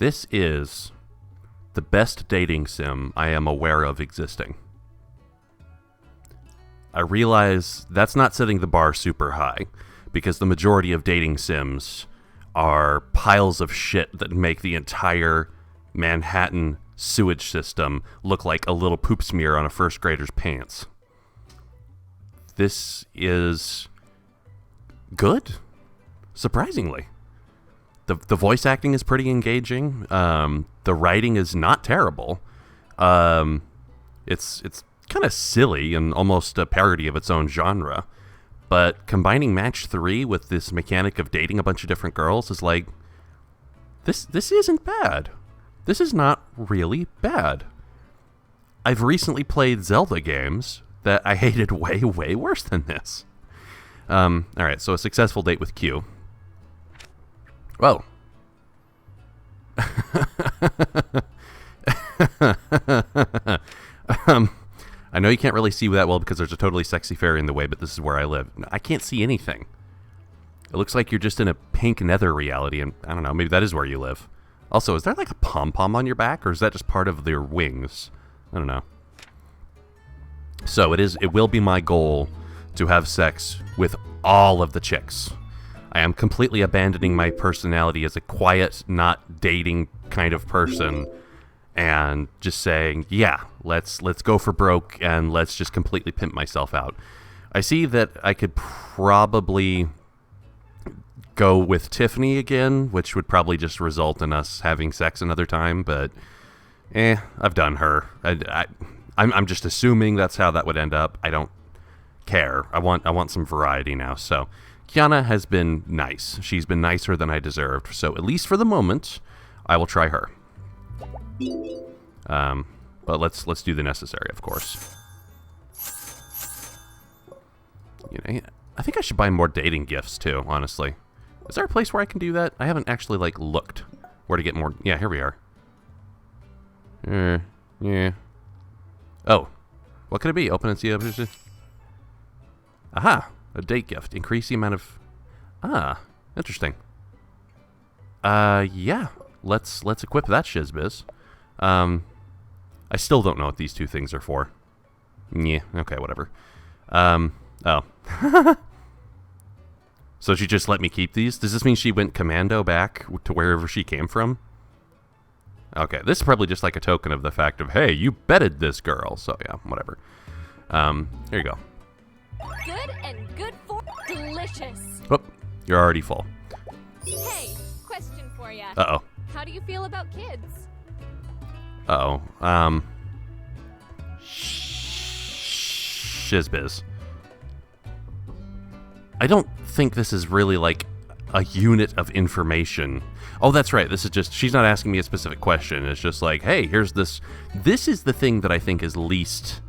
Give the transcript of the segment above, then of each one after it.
This is the best dating sim I am aware of existing. I realize that's not setting the bar super high, because the majority of dating sims are piles of shit that make the entire Manhattan sewage system look like a little poop smear on a first grader's pants. This is good, surprisingly. The voice acting is pretty engaging. The writing is not terrible. It's kind of silly and almost a parody of its own genre. But combining match 3 with this mechanic of dating a bunch of different girls is like, this isn't bad. This is not really bad. I've recently played Zelda games that I hated way, way worse than this. Alright, so a successful date with Q. Whoa. I know you can't really see that well because there's a totally sexy fairy in the way, but this is where I live. I can't see anything. It looks like you're just in a pink nether reality, and I don't know, maybe that is where you live. Also, is there like a pom-pom on your back, or is that just part of their wings? I don't know. So it will be my goal to have sex with all of the chicks. I am completely abandoning my personality as a quiet, not dating kind of person, and just saying, yeah, let's go for broke, and let's just completely pimp myself out. I see that I could probably go with Tiffany again, which would probably just result in us having sex another time, but I've done her. I'm just assuming that's how that would end up. I don't care. I want some variety now. So Kiana has been nice. She's been nicer than I deserved. So at least for the moment, I will try her. But let's do the necessary, of course. You know, I think I should buy more dating gifts too, honestly. Is there a place where I can do that? I haven't actually looked where to get more. Yeah, here we are. Yeah. Oh, what could it be? Open and see. Aha, a date gift. Increase the amount of. Interesting. Yeah. Let's equip that shizbiz. I still don't know what these two things are for. Yeah. Okay. Whatever. Oh. So she just let me keep these? Does this mean she went commando back to wherever she came from? Okay, this is probably just like a token of the fact of, hey, you betted this girl. So yeah, whatever. Here you go. Good and good for delicious. Whoop, you're already full. Hey, question for ya. Uh-oh. How do you feel about kids? Uh-oh. Shizbiz. I don't think this is really like a unit of information. Oh, that's right. This is just, she's not asking me a specific question. It's just like, hey, here's this. This is the thing that I think is least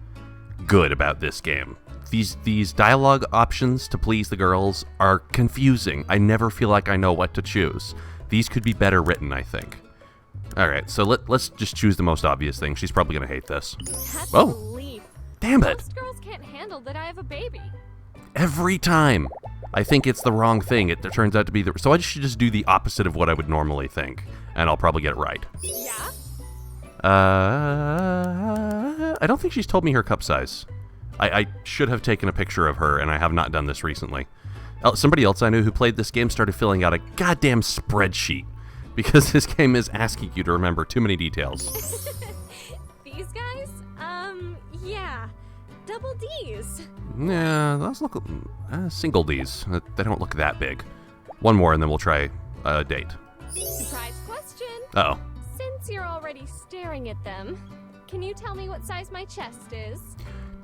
good about this game. These dialogue options to please the girls are confusing. I never feel like I know what to choose. These could be better written, I think. All right, so let's just choose the most obvious thing. She's probably going to hate this. That's Whoa. a relief. Damn it. Most girls can't handle that I have a baby. Every time. I think it's the wrong thing. It turns out to be the... So I should just do the opposite of what I would normally think, and I'll probably get it right. Yeah? I don't think she's told me her cup size. I should have taken a picture of her, and I have not done this recently. Somebody else I knew who played this game started filling out a goddamn spreadsheet, because this game is asking you to remember too many details. These guys? Yeah. Double D's. Yeah, those look... single D's. They don't look that big. One more, and then we'll try a date. Surprise question. Uh-oh. Since you're already staring at them, can you tell me what size my chest is?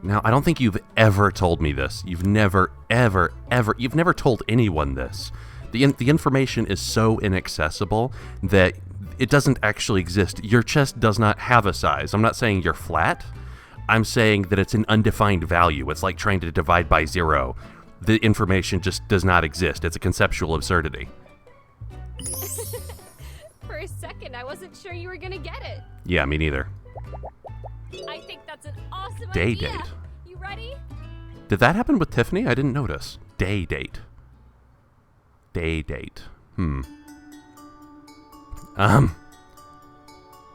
Now, I don't think you've ever told me this. You've never, ever, ever... You've never told anyone this. The information is so inaccessible that it doesn't actually exist. Your chest does not have a size. I'm not saying you're flat. I'm saying that it's an undefined value. It's like trying to divide by 0. The information just does not exist. It's a conceptual absurdity. For a second, I wasn't sure you were gonna get it. Yeah, me neither. I think that's an awesome Day idea. date. You ready? Did that happen with Tiffany? I didn't notice. Day date. Day date.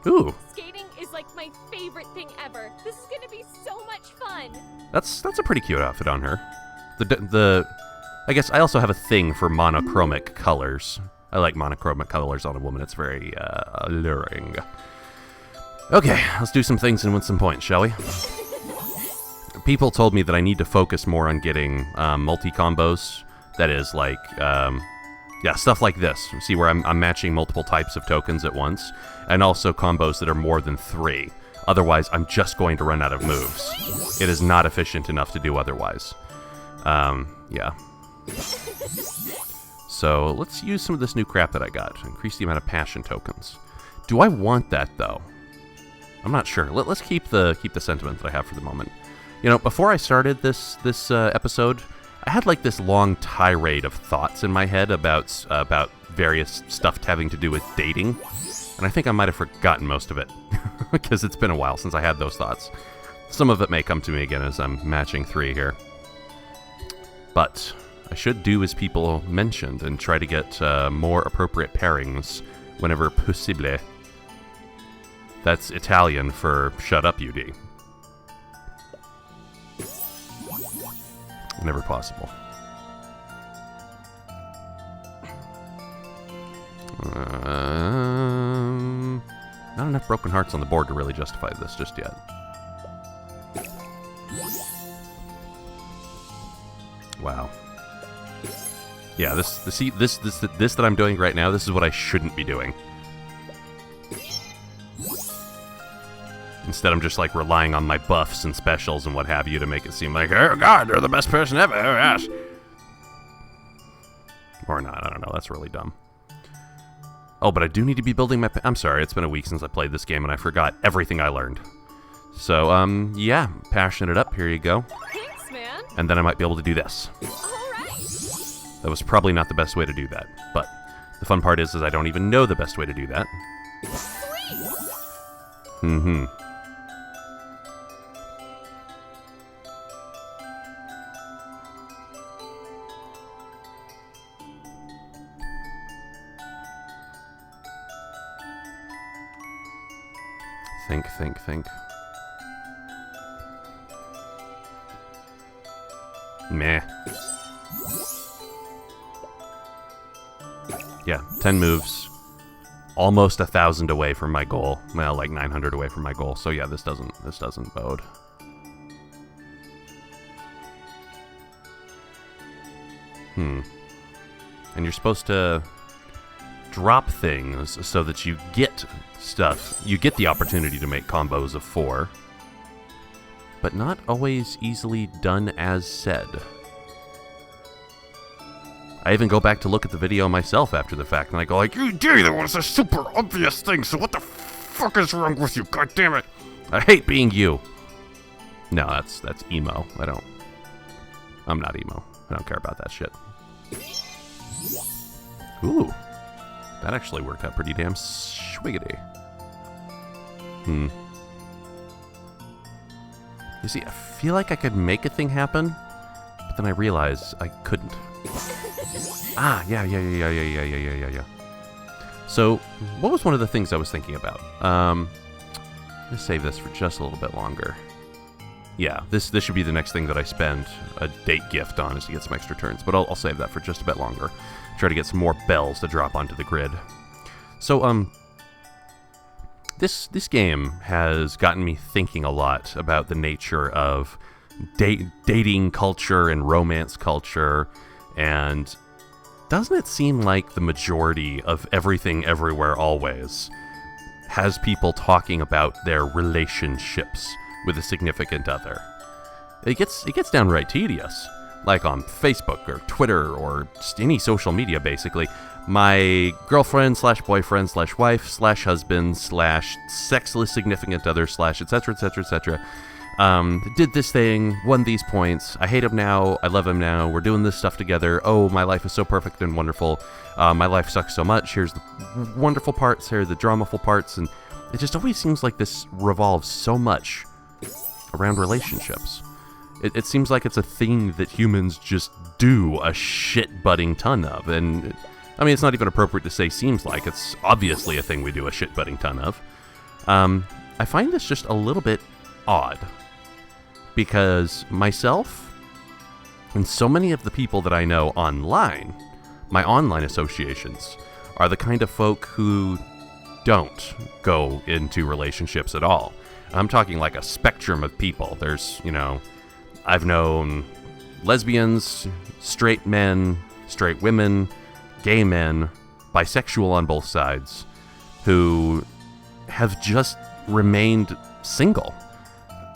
Ooh. Skating is like my favorite thing ever. This is gonna be so much fun. That's a pretty cute outfit on her. I guess I also have a thing for monochromic colors. I like monochromic colors on a woman. It's very alluring. Okay, let's do some things and win some points, shall we? People told me that I need to focus more on getting multi-combos. That is, like, yeah, stuff like this. See where I'm matching multiple types of tokens at once. And also combos that are more than 3. Otherwise, I'm just going to run out of moves. It is not efficient enough to do otherwise. Yeah. So, let's use some of this new crap that I got. Increase the amount of passion tokens. Do I want that, though? I'm not sure. Let's keep the sentiment that I have for the moment. You know, before I started this episode, I had like this long tirade of thoughts in my head about various stuff having to do with dating, and I think I might have forgotten most of it because it's been a while since I had those thoughts. Some of it may come to me again as I'm matching 3 here, but I should do as people mentioned and try to get more appropriate pairings whenever possible. That's Italian for shut up, UD. Whenever possible. Not enough broken hearts on the board to really justify this just yet. Wow. Yeah, this that I'm doing right now, this is what I shouldn't be doing. Instead, I'm just, like, relying on my buffs and specials and what have you to make it seem like, oh, God, they're the best person ever, yes. Or not, I don't know, that's really dumb. Oh, but I do need to be building my... I'm sorry, it's been a week since I played this game, and I forgot everything I learned. So, yeah, passion it up, here you go. Thanks, man. And then I might be able to do this. All right. That was probably not the best way to do that, but the fun part is I don't even know the best way to do that. Sweet. Mm-hmm. Think. Meh. Yeah, 10 moves. Almost 1,000 away from my goal. Well, like 900 away from my goal. So yeah, this doesn't bode. And you're supposed to drop things so that you get stuff. You get the opportunity to make combos of 4. But not always easily done as said. I even go back to look at the video myself after the fact, and I go like, you did, that was a super obvious thing, so what the fuck is wrong with you? God damn it. I hate being you. No, that's emo. I'm not emo. I don't care about that shit. Ooh. That actually worked out pretty damn schwiggity. You see, I feel like I could make a thing happen, but then I realize I couldn't. Ah, yeah. So, what was one of the things I was thinking about? Let's save this for just a little bit longer. Yeah, this should be the next thing that I spend a date gift on, is to get some extra turns, but I'll save that for just a bit longer. Try to get some more bells to drop onto the grid. So, this game has gotten me thinking a lot about the nature of dating culture and romance culture, and doesn't it seem like the majority of Everything Everywhere Always has people talking about their relationships with a significant other? It gets downright tedious. Like on Facebook or Twitter or just any social media, basically. My girlfriend / boyfriend / wife / husband / sexless significant other / etc. Did this thing, won these points, I hate him now, I love him now, we're doing this stuff together, oh, my life is so perfect and wonderful, my life sucks so much, here's the wonderful parts, here are the dramaful parts, and it just always seems like this revolves so much around relationships. It seems like it's a thing that humans just do a shit-butting ton of, and I mean, it's not even appropriate to say seems like, it's obviously a thing we do a shit-butting ton of. I find this just a little bit odd because myself and so many of the people that I know online, my online associations, are the kind of folk who don't go into relationships at all. I'm talking like a spectrum of people. There's, I've known lesbians, straight men, straight women, gay men, bisexual on both sides, who have just remained single.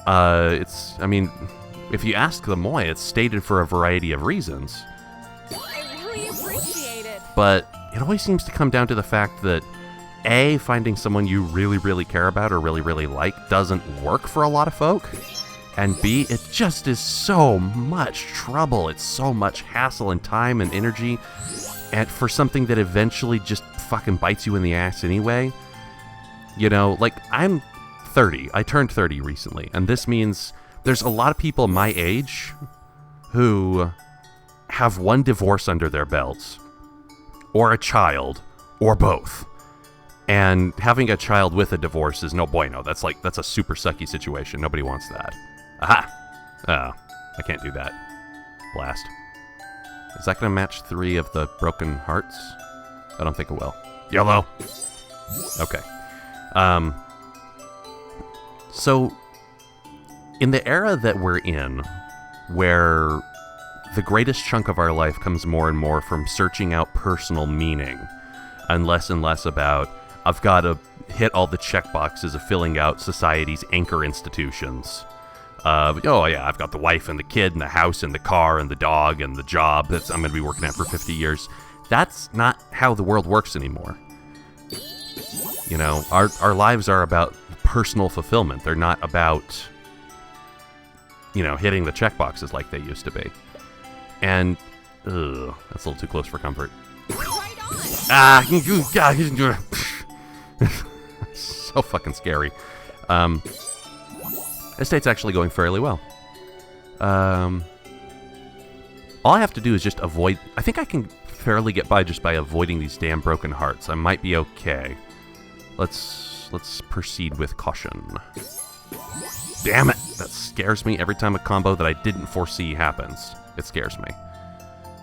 If you ask them why, it's stated for a variety of reasons. I really appreciate it. But it always seems to come down to the fact that A, finding someone you really, really care about or really, really like doesn't work for a lot of folk. And B, it just is so much trouble. It's so much hassle and time and energy. And for something that eventually just fucking bites you in the ass anyway. I'm 30. I turned 30 recently. And this means there's a lot of people my age who have one divorce under their belts, or a child, or both. And having a child with a divorce is no bueno. That's a super sucky situation. Nobody wants that. Aha! Oh, I can't do that. Blast. Is that going to match 3 of the broken hearts? I don't think it will. YOLO! Okay. So, in the era that we're in, where the greatest chunk of our life comes more and more from searching out personal meaning, and less about, I've got to hit all the checkboxes of filling out society's anchor institutions. I've got the wife and the kid and the house and the car and the dog and the job that I'm going to be working at for 50 years. That's not how the world works anymore. Our lives are about personal fulfillment. They're not about, hitting the checkboxes like they used to be. And, that's a little too close for comfort. Right on. So fucking scary. This date's actually going fairly well. All I have to do is just avoid... I think I can fairly get by just by avoiding these damn broken hearts. I might be okay. Let's proceed with caution. Damn it! That scares me every time a combo that I didn't foresee happens. It scares me.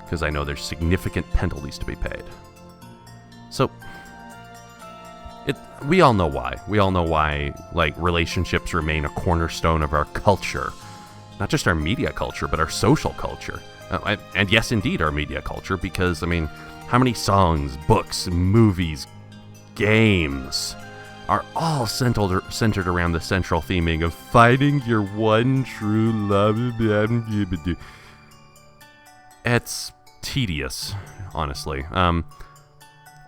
Because I know there's significant penalties to be paid. So... we all know why. We all know why, relationships remain a cornerstone of our culture. Not just our media culture, but our social culture. And yes, indeed, our media culture, because, how many songs, books, movies, games are all centered around the central theming of finding your one true love? It's tedious, honestly. And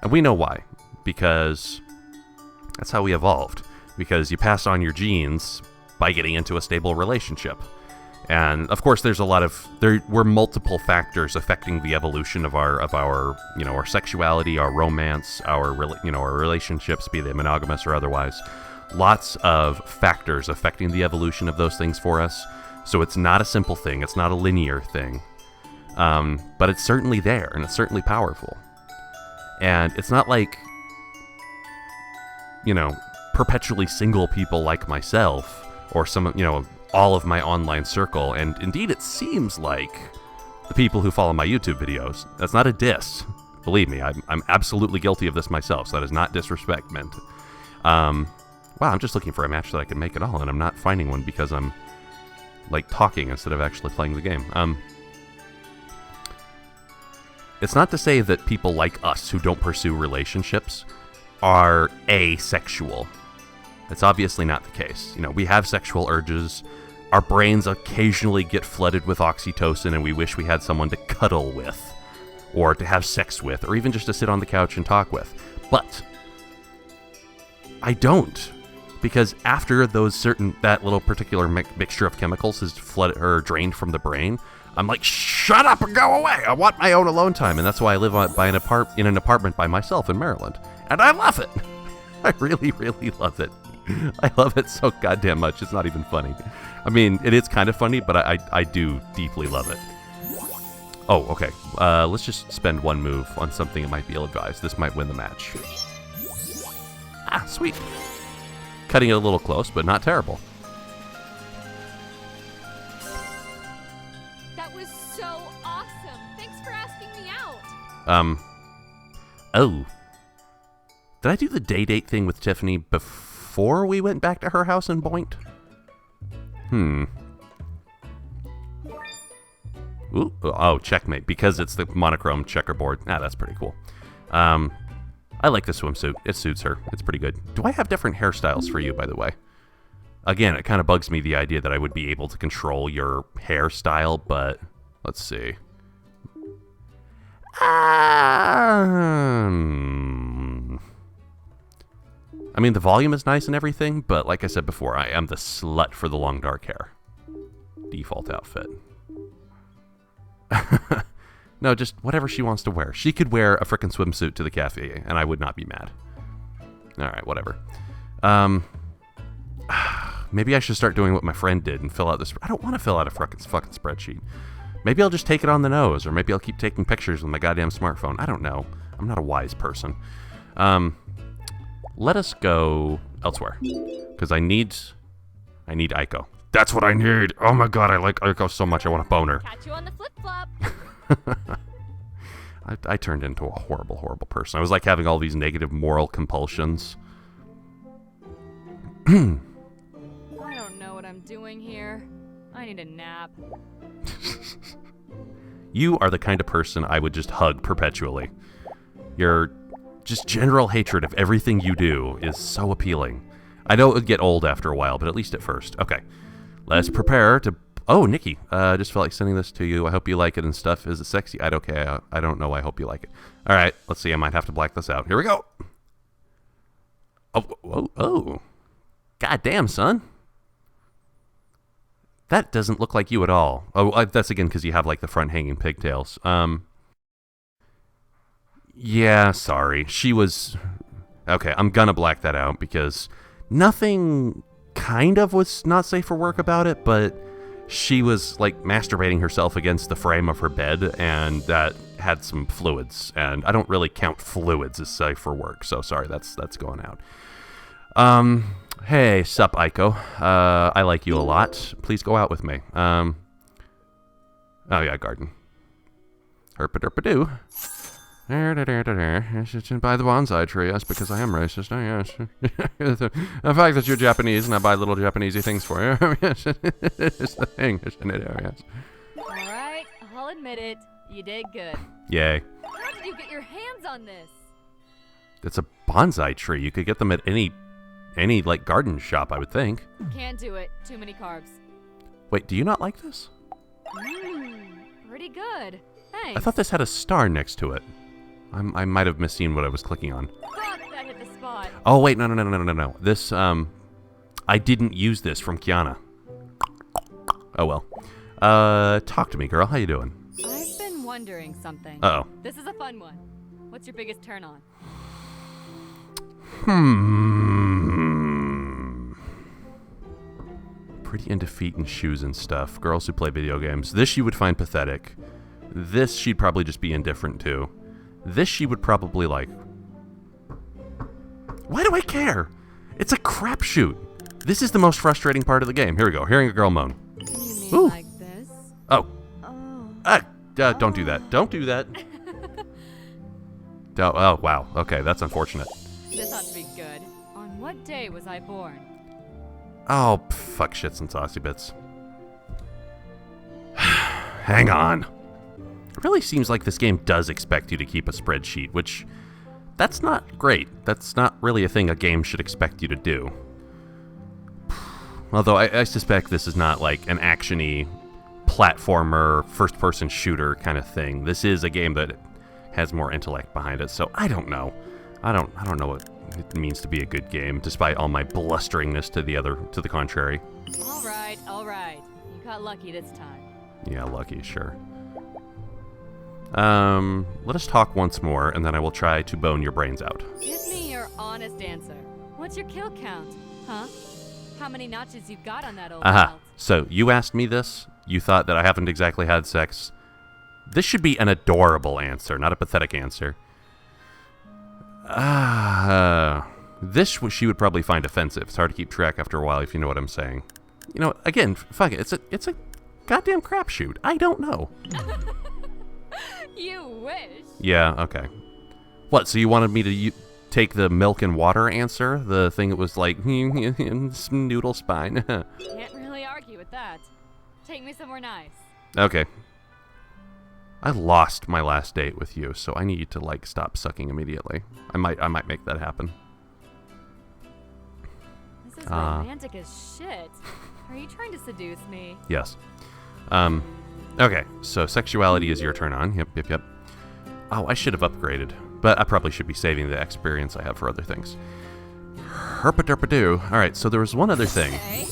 we know why. Because... that's how we evolved, because you pass on your genes by getting into a stable relationship. And of course there were multiple factors affecting the evolution of our sexuality, our romance, our relationships, be they monogamous or otherwise. Lots of factors affecting the evolution of those things for us. So it's not a simple thing, it's not a linear thing. But it's certainly there, and it's certainly powerful. And it's not like perpetually single people like myself, or some, all of my online circle, and indeed it seems like the people who follow my YouTube videos. That's not a diss. Believe me, I'm absolutely guilty of this myself, so that is not disrespect meant. Wow, I'm just looking for a match that I can make at all, and I'm not finding one because I'm, talking instead of actually playing the game. It's not to say that people like us who don't pursue relationships are asexual. It's obviously not the case. We have sexual urges. Our brains occasionally get flooded with oxytocin, and we wish we had someone to cuddle with, or to have sex with, or even just to sit on the couch and talk with. But I don't, because after that little particular mixture of chemicals is flooded or drained from the brain, I'm like, shut up and go away. I want my own alone time, and that's why I live in an apartment by myself in Maryland. And I love it. I really, really love it. I love it so goddamn much. It's not even funny. It is kind of funny, but I do deeply love it. Oh, okay. Let's just spend one move on something that might be ill-advised. This might win the match. Ah, sweet. Cutting it a little close, but not terrible. That was so awesome. Thanks for asking me out. Oh. Did I do the day date thing with Tiffany before we went back to her house in Boint? Ooh, oh, checkmate, because it's the monochrome checkerboard. Ah, that's pretty cool. I like the swimsuit. It suits her. It's pretty good. Do I have different hairstyles for you, by the way? Again, it kind of bugs me the idea that I would be able to control your hairstyle, but let's see. I mean, the volume is nice and everything, but like I said before, I am the slut for the long dark hair. Default outfit. No, just whatever she wants to wear. She could wear a frickin' swimsuit to the cafe, and I would not be mad. Alright, whatever. Maybe I should start doing what my friend did and fill out this. I don't want to fill out a fucking spreadsheet. Maybe I'll just take it on the nose, or maybe I'll keep taking pictures with my goddamn smartphone. I don't know. I'm not a wise person. Let us go elsewhere, because I need Aiko. That's what I need. Oh my god, I like Aiko so much. I want to bone her. Catch you on the flip-flop. I turned into a horrible, horrible person. I was like having all these negative moral compulsions. I don't know what I'm doing here. I need a nap. You are the kind of person I would just hug perpetually. Your just general hatred of everything you do is so appealing. I know it would get old after a while, but at least at first. Okay, let's prepare to... Oh, Nikki, just felt like sending this to you. I hope you like it and stuff. Is it sexy? I don't know. I hope you like it. All right, let's see. I might have to black this out. Here we go. Oh. God damn, son. That doesn't look like you at all. Oh, that's again because you have like the front hanging pigtails. Yeah, sorry. She was... Okay, I'm gonna black that out because nothing kind of was not safe for work about it, but she was like masturbating herself against the frame of her bed, and that had some fluids, and I don't really count fluids as safe for work, so sorry, that's going out. Hey, sup, Aiko. I like you a lot. Please go out with me. Oh yeah, garden. Herpa-derpa-doo. Buy the bonsai tree, yes, because I am racist. Oh, yes. The fact that you're Japanese and I buy little Japanesey things for you. Yes, it's the thing, isn't it? Oh, yes. All right, I'll admit it. You did good. Yay. How did you get your hands on this? It's a bonsai tree. You could get them at any like garden shop, I would think. Can't do it. Too many carbs. Wait, do you not like this? Pretty good. Thanks. I thought this had a star next to it. I might have misseen what I was clicking on. Fuck, that hit the spot. Oh wait, no. This I didn't use this from Kiana. Oh well. Talk to me, girl. How you doing? I've been wondering something. Uh-oh. This is a fun one. What's your biggest turn on? Pretty into feet and shoes and stuff. Girls who play video games. This she would find pathetic. This she'd probably just be indifferent to. This she would probably like. Why do I care? It's a crapshoot. This is the most frustrating part of the game. Here we go. Hearing a girl moan. You mean Ooh. like this? Oh. Oh. Don't do that. Don't do that. Oh, wow. Okay, that's unfortunate. This ought to be good. On what day was I born? Oh, fuck shits and saucy bits. Hang on. It really seems like this game does expect you to keep a spreadsheet, which... That's not great. That's not really a thing a game should expect you to do. Although I suspect this is not like an action-y platformer, first-person shooter kind of thing. This is a game that has more intellect behind it, so I don't know. I don't know what it means to be a good game, despite all my blusteringness to the contrary. All right. You got lucky this time. Yeah, lucky, sure. Let us talk once more, and then I will try to bone your brains out. Give me your honest answer. What's your kill count? Huh? How many notches you got on that old belt? So, you asked me this. You thought that I haven't exactly had sex. This should be an adorable answer, not a pathetic answer. This she would probably find offensive. It's hard to keep track after a while, if you know what I'm saying. You know, again, fuck it. It's a goddamn crapshoot. I don't know. You wish. Yeah, okay. What, so you wanted me to take the milk and water answer? The thing that was like, noodle spine. Can't really argue with that. Take me somewhere nice. Okay. I lost my last date with you, so I need you to, like, stop sucking immediately. I might make that happen. This is romantic as shit. Are you trying to seduce me? Yes. Okay, so sexuality is your turn on. Yep. Oh, I should have upgraded, but I probably should be saving the experience I have for other things. Herpa-derpa-doo. Alright, so there was one other thing. Okay.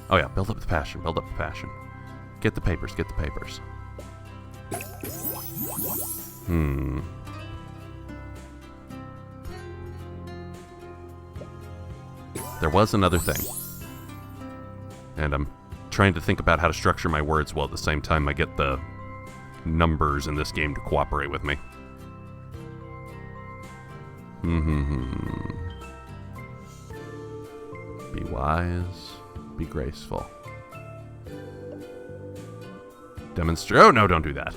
Oh yeah, build up the passion. Get the papers. There was another thing. And I'm trying to think about how to structure my words while at the same time I get the numbers in this game to cooperate with me. Be wise, be graceful. Demonstrate. Oh, no, don't do that.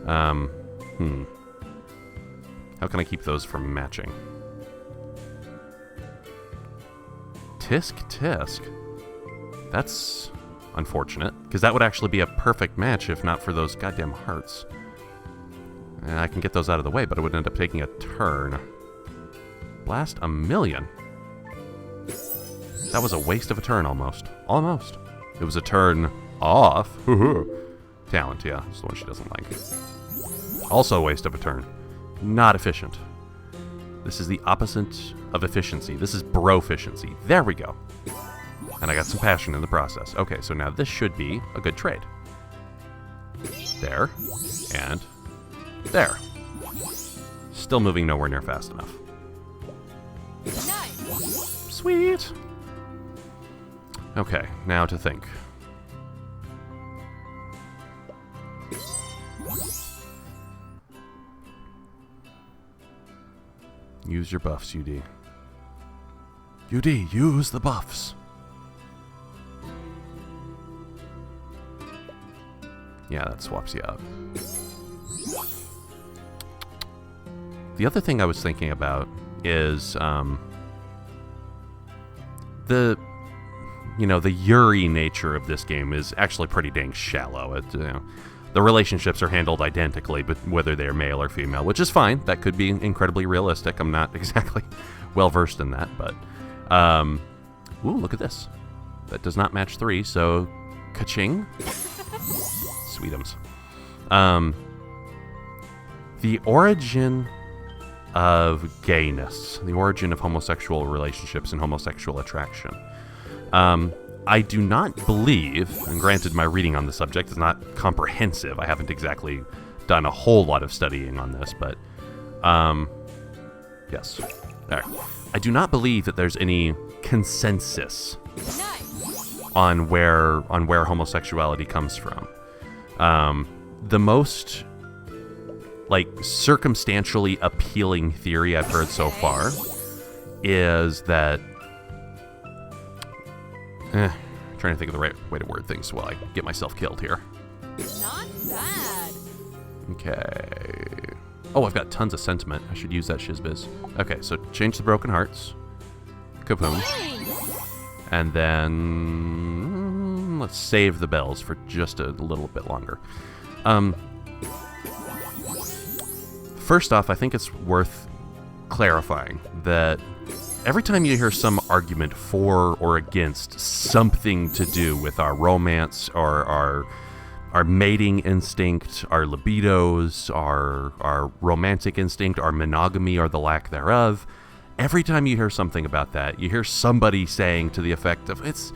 How can I keep those from matching? Tisk. That's unfortunate, because that would actually be a perfect match if not for those goddamn hearts. And I can get those out of the way, but it would end up taking a turn. Blast a million. That was a waste of a turn, almost. Almost. It was a turn off. Talent, yeah. That's the one she doesn't like. Also a waste of a turn. Not efficient. This is the opposite of efficiency. This is bro-efficiency. There we go. And I got some passion in the process. Okay, so now this should be a good trade. There. And there. Still moving nowhere near fast enough. Nice. Sweet. Okay, now to think. Use your buffs, UD. UD, use the buffs. Yeah, that swaps you out. The other thing I was thinking about is the Yuri nature of this game is actually pretty dang shallow. The relationships are handled identically, but whether they're male or female, which is fine. That could be incredibly realistic. I'm not exactly well versed in that, but ooh, look at this. That does not match 3, so ka-ching. Sweetums. The origin of gayness, the origin of homosexual relationships and homosexual attraction. I do not believe, and granted my reading on the subject is not comprehensive, I haven't exactly done a whole lot of studying on this, but yes. There. I do not believe that there's any consensus on where homosexuality comes from. The most circumstantially appealing theory I've heard so far is that trying to think of the right way to word things while I get myself killed here. Not bad. Okay. Oh, I've got tons of sentiment. I should use that shizbiz. Okay, so change the broken hearts. Kaboom. And then let's save the bells for just a little bit longer. First off, I think it's worth clarifying that every time you hear some argument for or against something to do with our romance, or our mating instinct, our libidos, our romantic instinct, our monogamy or the lack thereof, every time you hear something about that, you hear somebody saying to the effect of, it's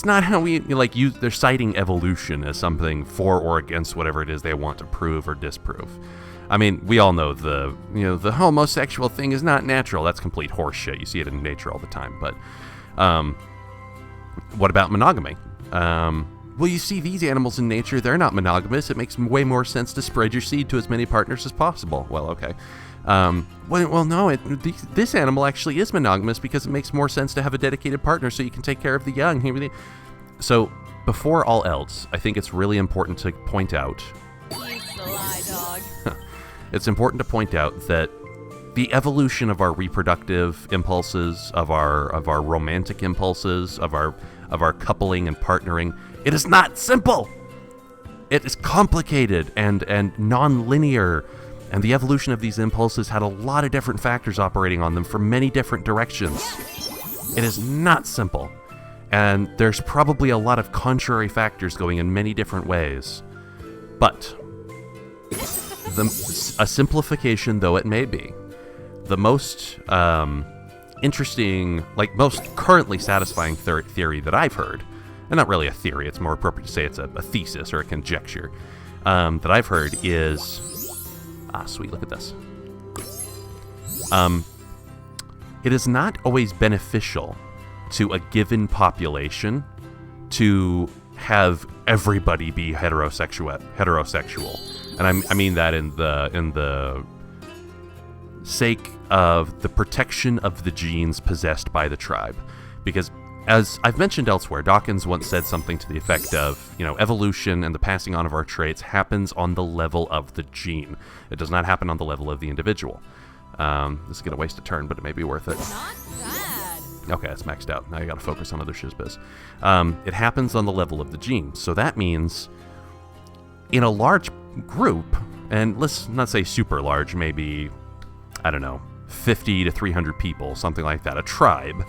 not how we, they're citing evolution as something for or against whatever it is they want to prove or disprove. I mean, we all know the homosexual thing is not natural. That's complete horseshit. You see it in nature all the time. But what about monogamy? Well, you see these animals in nature, they're not monogamous. It makes way more sense to spread your seed to as many partners as possible. Well, okay. Well, no, this animal actually is monogamous because it makes more sense to have a dedicated partner so you can take care of the young. So, before all else, I think it's really important to point out... You sly dog. It's important to point out that the evolution of our reproductive impulses, of our romantic impulses, of our coupling and partnering, it is not simple. It is complicated and non-linear, and the evolution of these impulses had a lot of different factors operating on them from many different directions. It is not simple, and there's probably a lot of contrary factors going in many different ways. But a simplification though it may be, the most interesting, most currently satisfying theory that I've heard, and not really a theory, it's more appropriate to say it's a thesis or a conjecture, that I've heard is... sweet, look at this. It is not always beneficial to a given population to have everybody be heterosexual. And I mean that in the sake of the protection of the genes possessed by the tribe. Because, as I've mentioned elsewhere, Dawkins once said something to the effect of, evolution and the passing on of our traits happens on the level of the gene. It does not happen on the level of the individual. This is going to waste a turn, but it may be worth it. Not bad. Okay, that's maxed out. Now you got to focus on other shizbiz. It happens on the level of the gene. So that means in a large group, and let's not say super large, maybe, 50 to 300 people, something like that, a tribe,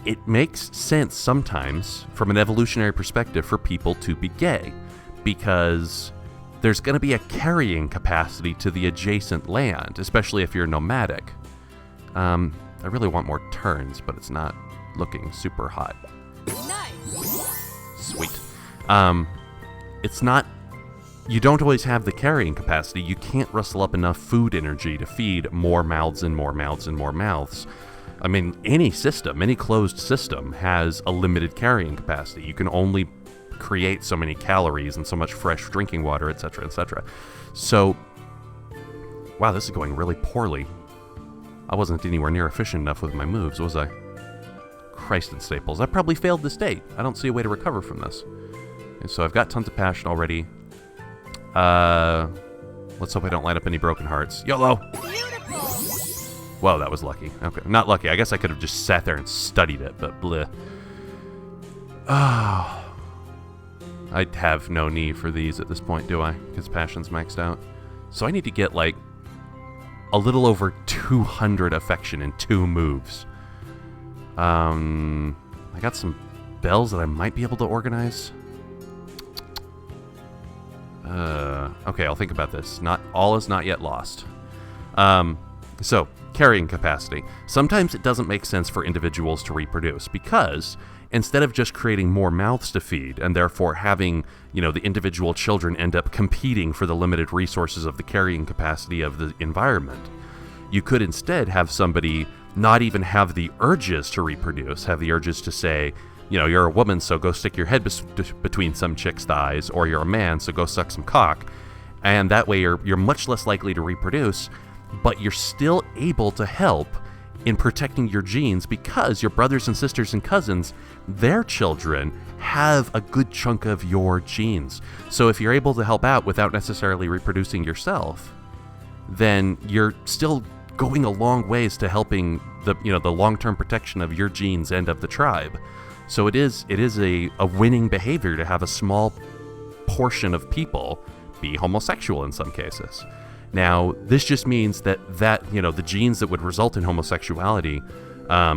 it makes sense sometimes from an evolutionary perspective for people to be gay, because there's going to be a carrying capacity to the adjacent land, especially if you're nomadic. I really want more turns, but it's not looking super hot. Nice. Sweet. It's not... You don't always have the carrying capacity. You can't rustle up enough food energy to feed more mouths and more mouths and more mouths. I mean, any closed system has a limited carrying capacity. You can only create so many calories and so much fresh drinking water, etc., etc. So, wow, this is going really poorly. I wasn't anywhere near efficient enough with my moves, was I? Christ and staples. I probably failed this date. I don't see a way to recover from this. And so I've got tons of passion already. Let's hope I don't light up any broken hearts. YOLO! Beautiful. Whoa, that was lucky. Okay, not lucky. I guess I could have just sat there and studied it, but bleh. Oh. I have no need for these at this point, do I? Because passion's maxed out. So I need to get, like, a little over 200 affection in 2 moves. I got some bells that I might be able to organize. Okay, I'll think about this. Not all is not yet lost. So, carrying capacity. Sometimes it doesn't make sense for individuals to reproduce because instead of just creating more mouths to feed and therefore having, the individual children end up competing for the limited resources of the carrying capacity of the environment, you could instead have somebody not even have the urges to reproduce, have the urges to say, you're a woman, so go stick your head between some chick's thighs, or you're a man, so go suck some cock. And that way you're much less likely to reproduce, but you're still able to help in protecting your genes because your brothers and sisters and cousins, their children, have a good chunk of your genes. So if you're able to help out without necessarily reproducing yourself, then you're still going a long ways to helping the long-term protection of your genes and of the tribe. So it is a winning behavior to have a small portion of people be homosexual in some cases. Now, this just means that the genes that would result in homosexuality,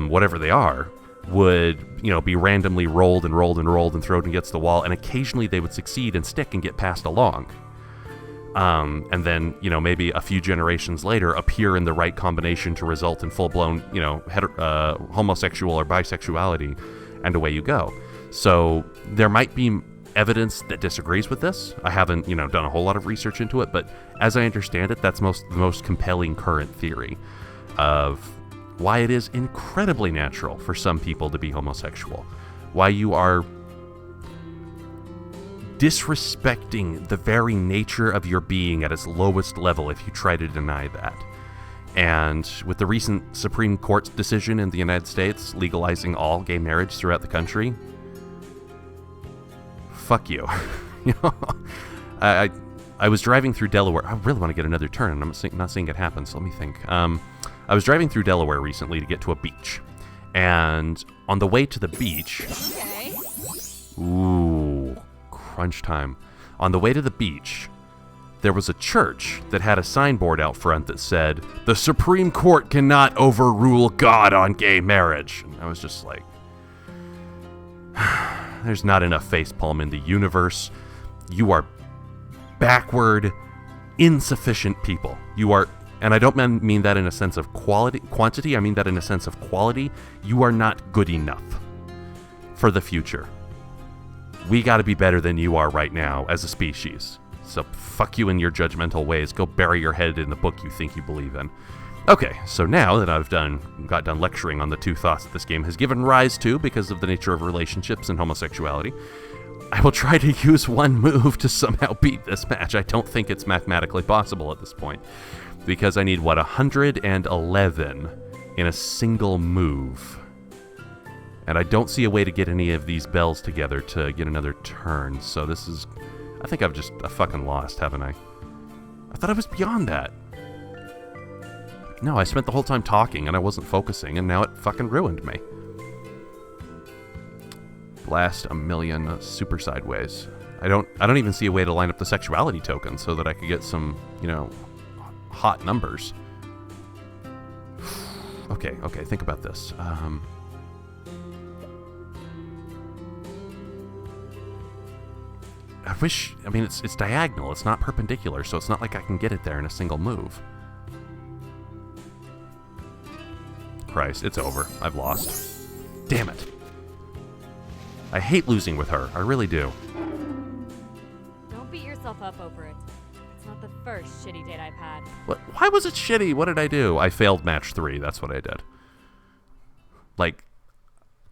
whatever they are, would be randomly rolled and rolled and rolled and thrown against the wall, and occasionally they would succeed and stick and get passed along. And then, maybe a few generations later appear in the right combination to result in full-blown, homosexual or bisexuality, and away you go. So there might be evidence that disagrees with this. I haven't, done a whole lot of research into it, but as I understand it, that's the most compelling current theory of why it is incredibly natural for some people to be homosexual. Why you are disrespecting the very nature of your being at its lowest level if you try to deny that. And with the recent Supreme Court decision in the United States legalizing all gay marriage throughout the country, fuck you. You know, I was driving through Delaware. I really want to get another turn, and I'm not seeing it happen, so let me think. I was driving through Delaware recently to get to a beach. And on the way to the beach... Okay. Ooh, crunch time. On the way to the beach, there was a church that had a signboard out front that said, "The Supreme Court cannot overrule God on gay marriage." And I was just like, there's not enough facepalm in the universe. You are backward, insufficient people. You are, and I don't mean that in a sense of quantity, I mean that in a sense of quality. You are not good enough for the future. We gotta be better than you are right now as a species. So fuck you in your judgmental ways. Go bury your head in the book you think you believe in. Okay, so now that I've got done lecturing on the two thoughts that this game has given rise to because of the nature of relationships and homosexuality, I will try to use one move to somehow beat this match. I don't think it's mathematically possible at this point, because I need, 111 in a single move. And I don't see a way to get any of these bells together to get another turn, so this is... I think I've just fucking lost, haven't I? I thought I was beyond that. No, I spent the whole time talking and I wasn't focusing, and now it fucking ruined me. Blast a million super sideways. I don't even see a way to line up the sexuality token so that I could get some, hot numbers. Okay, think about this. It's diagonal, it's not perpendicular, so it's not like I can get it there in a single move. Christ, it's over. I've lost. Damn it. I hate losing with her. I really do. Don't beat yourself up over it. It's not the first shitty date I've had. What? Why was it shitty? What did I do? I failed match 3. That's what I did. Like,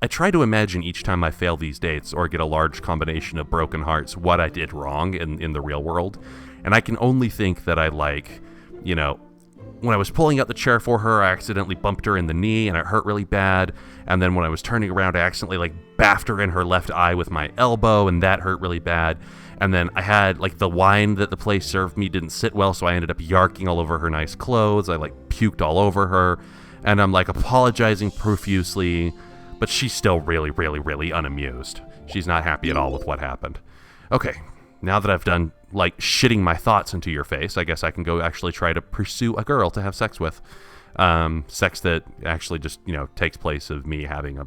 I try to imagine each time I fail these dates or get a large combination of broken hearts what I did wrong in the real world. And I can only think that I, when I was pulling out the chair for her, I accidentally bumped her in the knee and it hurt really bad. And then when I was turning around, I accidentally baffed her in her left eye with my elbow, and that hurt really bad. And then I had the wine that the place served me didn't sit well, so I ended up yarking all over her nice clothes. I puked all over her, and I'm apologizing profusely, but she's still really, really, really unamused. She's not happy at all with what happened. Okay, now that I've done shitting my thoughts into your face, I guess I can go actually try to pursue a girl to have sex with. Sex that actually just, takes place of me having a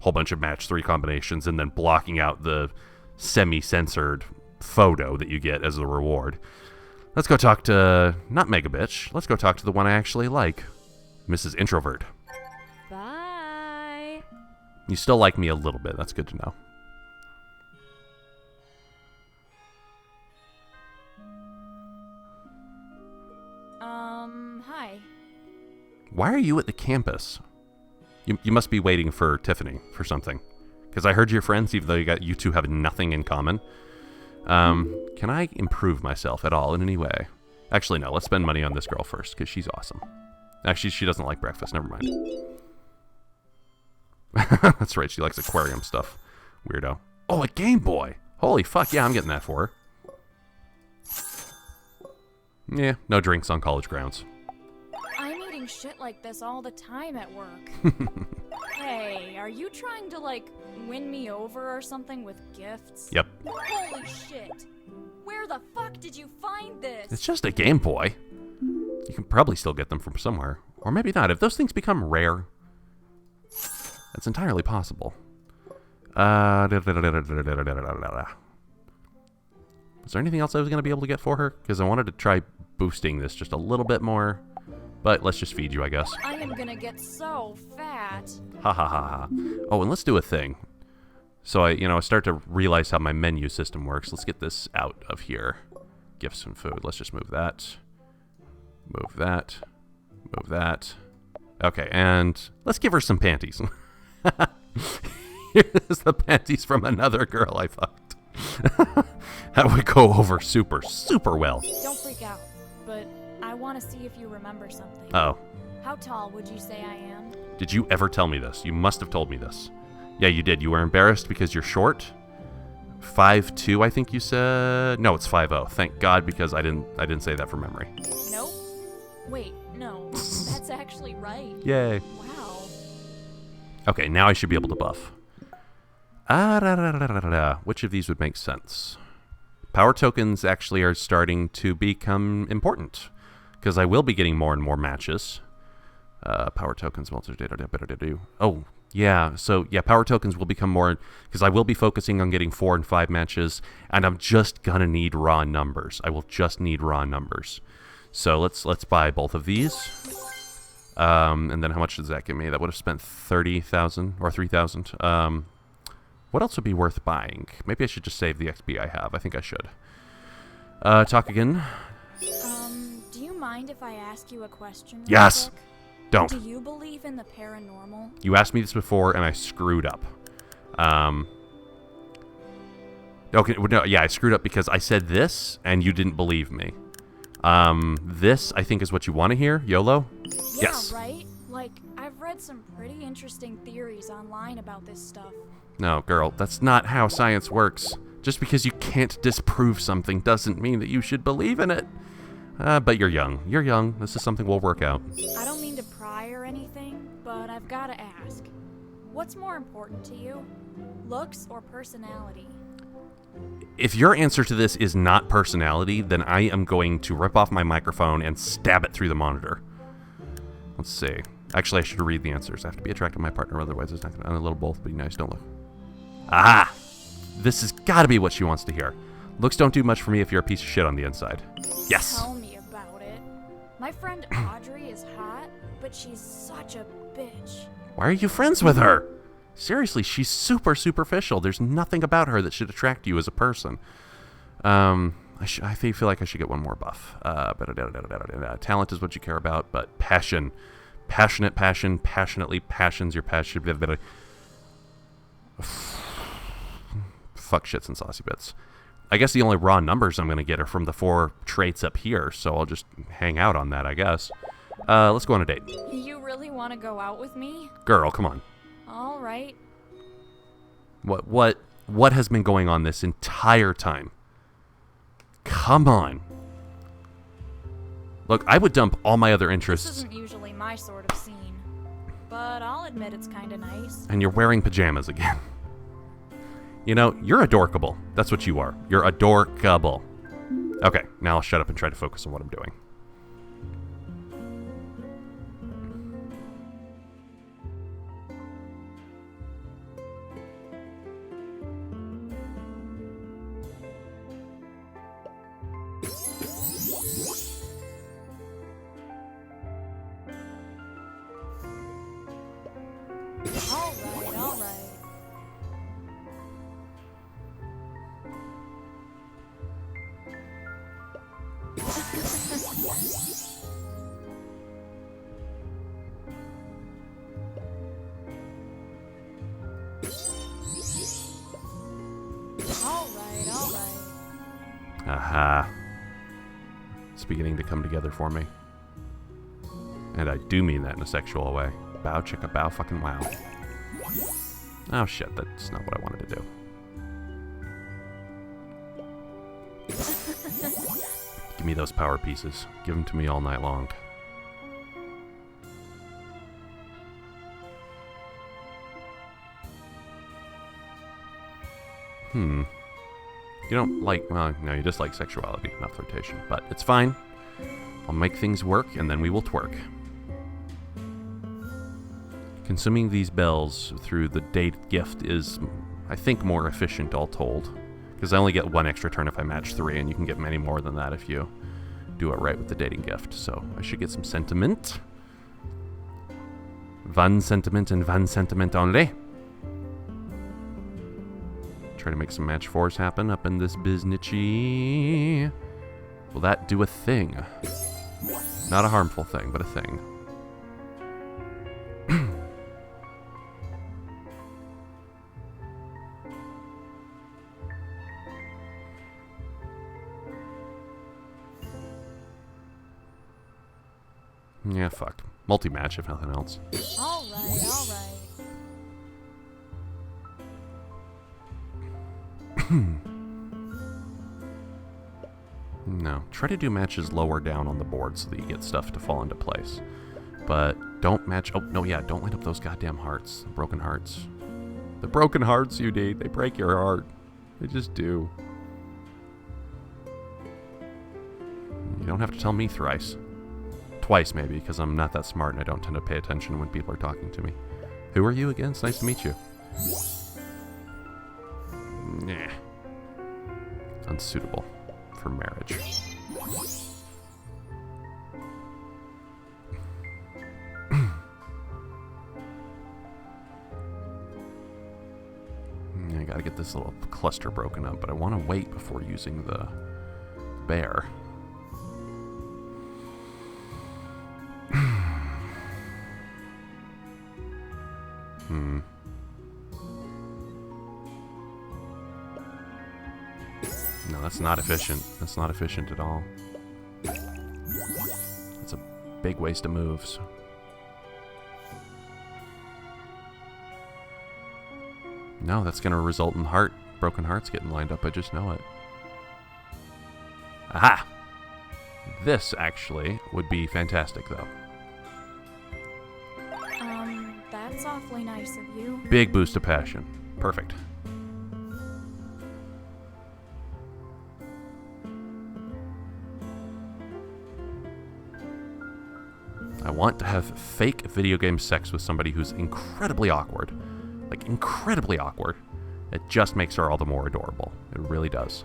whole bunch of match 3 combinations and then blocking out the semi-censored photo that you get as a reward. Let's go talk to, not Megabitch, let's go talk to the one I actually like, Mrs. Introvert. Bye. You still like me a little bit, that's good to know. Hi. Why are you at the campus? You must be waiting for Tiffany for something. Because I heard you're friends, even though you two have nothing in common. Can I improve myself at all in any way? Actually, no. Let's spend money on this girl first, because she's awesome. Actually, she doesn't like breakfast. Never mind. That's right. She likes aquarium stuff. Weirdo. Oh, a Game Boy. Holy fuck. Yeah, I'm getting that for her. Yeah, no drinks on college grounds. I'm eating shit like this all the time at work. Hey, are you trying to, win me over or something with gifts? Yep. Holy shit. Where the fuck did you find this? It's just a Game Boy. You can probably still get them from somewhere. Or maybe not. If those things become rare, that's entirely possible. Is there anything else I was going to be able to get for her? Because I wanted to try boosting this just a little bit more. But let's just feed you, I guess. I am gonna get so fat. Ha ha ha ha. Oh, and let's do a thing. So I start to realize how my menu system works. Let's get this out of here. Gifts and food. Let's just move that. Move that. Move that. Okay, and let's give her some panties. Here's the panties from another girl I fucked. That would go over super, super well. Don't freak out, but I want to see if you remember something. Oh. How tall would you say I am? Did you ever tell me this? You must have told me this. Yeah, you did. You were embarrassed because you're short. 5'2", I think you said. No, it's 5'0". Thank God, because I didn't say that from memory. Nope. Wait, no. That's actually right. Yay. Wow. Okay, now I should be able to buff. Which of these would make sense? Power tokens actually are starting to become important, because I will be getting more and more matches. Power tokens, oh, yeah, so yeah, power tokens will become more, because I will be focusing on getting 4 and 5 matches, and I'm just gonna need raw numbers. I will just need raw numbers. So let's buy both of these. And then how much does that give me? That would have spent 30,000 or 3,000. What else would be worth buying? Maybe I should just save the XP I have. I think I should. Talk again. Do you mind if I ask you a question real Yes. quick? Don't. Do you believe in the paranormal? You asked me this before, and I screwed up. Okay, no, yeah, I screwed up because I said this, and you didn't believe me. This, I think, is what you want to hear. YOLO? Yeah, Yes. right? Like, I've read some pretty interesting theories online about this stuff. No, girl, that's not how science works. Just because you can't disprove something doesn't mean that you should believe in it. But you're young. You're young. This is something we'll work out. I don't mean to pry or anything, but I've got to ask. What's more important to you? Looks or personality? If your answer to this is not personality, then I am going to rip off my microphone and stab it through the monitor. Let's see. Actually, I should read the answers. I have to be attracted to my partner, otherwise it's not going to... A little both, but nice, don't look. Ah! This has got to be what she wants to hear. Looks don't do much for me if you're a piece of shit on the inside. Yes! Tell me about it. My friend Audrey is hot, but she's such a bitch. Why are you friends with her? Seriously, she's super superficial. There's nothing about her that should attract you as a person. I feel like I should get one more buff. Talent is what you care about, but passion. Passionate passion. Passionately passions your passion. Fuck shits and saucy bits. I guess the only raw numbers I'm going to get are from the 4 traits up here, so I'll just hang out on that, I guess. Let's go on a date. You really want to go out with me? Girl, come on. All right. What has been going on this entire time? Come on. Look, I would dump all my other This interests. isn't usually my sort of scene, but I'll admit it's kind of nice. And you're wearing pajamas again. You know, you're adorkable. That's what you are. You're adorkable. Okay, now I'll shut up and try to focus on what I'm doing. All right, all right. All right. Aha. It's beginning to come together for me. And I do mean that in a sexual way. Bow chicka bow fucking wow. Oh shit, that's not what I wanted to do. Give me those power pieces. Give them to me all night long. You don't like, well, no, you just like sexuality, not flirtation. But it's fine. I'll make things work, and then we will twerk. Consuming these bells through the date gift is, I think, more efficient, all told. Because I only get 1 extra turn if I match 3, and you can get many more than that if you do it right with the dating gift. So I should get some sentiment. One sentiment and one sentiment only. Try to make some match 4s happen up in this biznitchy. Will that do a thing? Not a harmful thing, but a thing. Yeah, fuck. Multi-match, if nothing else. Alright, alright. No. Try to do matches lower down on the board so that you get stuff to fall into place. But don't match... Oh, no, yeah. Don't light up those goddamn hearts. The broken hearts. The broken hearts you need. They break your heart. They just do. You don't have to tell me thrice. Twice, maybe, because I'm not that smart and I don't tend to pay attention when people are talking to me. Who are you again? It's nice to meet you. Nah. Unsuitable for marriage. I gotta get this little cluster broken up, but I want to wait before using the bear. No, that's not efficient. That's not efficient at all. It's a big waste of moves. No, that's going to result in broken hearts getting lined up. I just know it. Aha! This, actually, would be fantastic, though. That's awfully nice of you. Big boost of passion. Perfect. I want to have fake video game sex with somebody who's incredibly awkward. Like, incredibly awkward. It just makes her all the more adorable. It really does.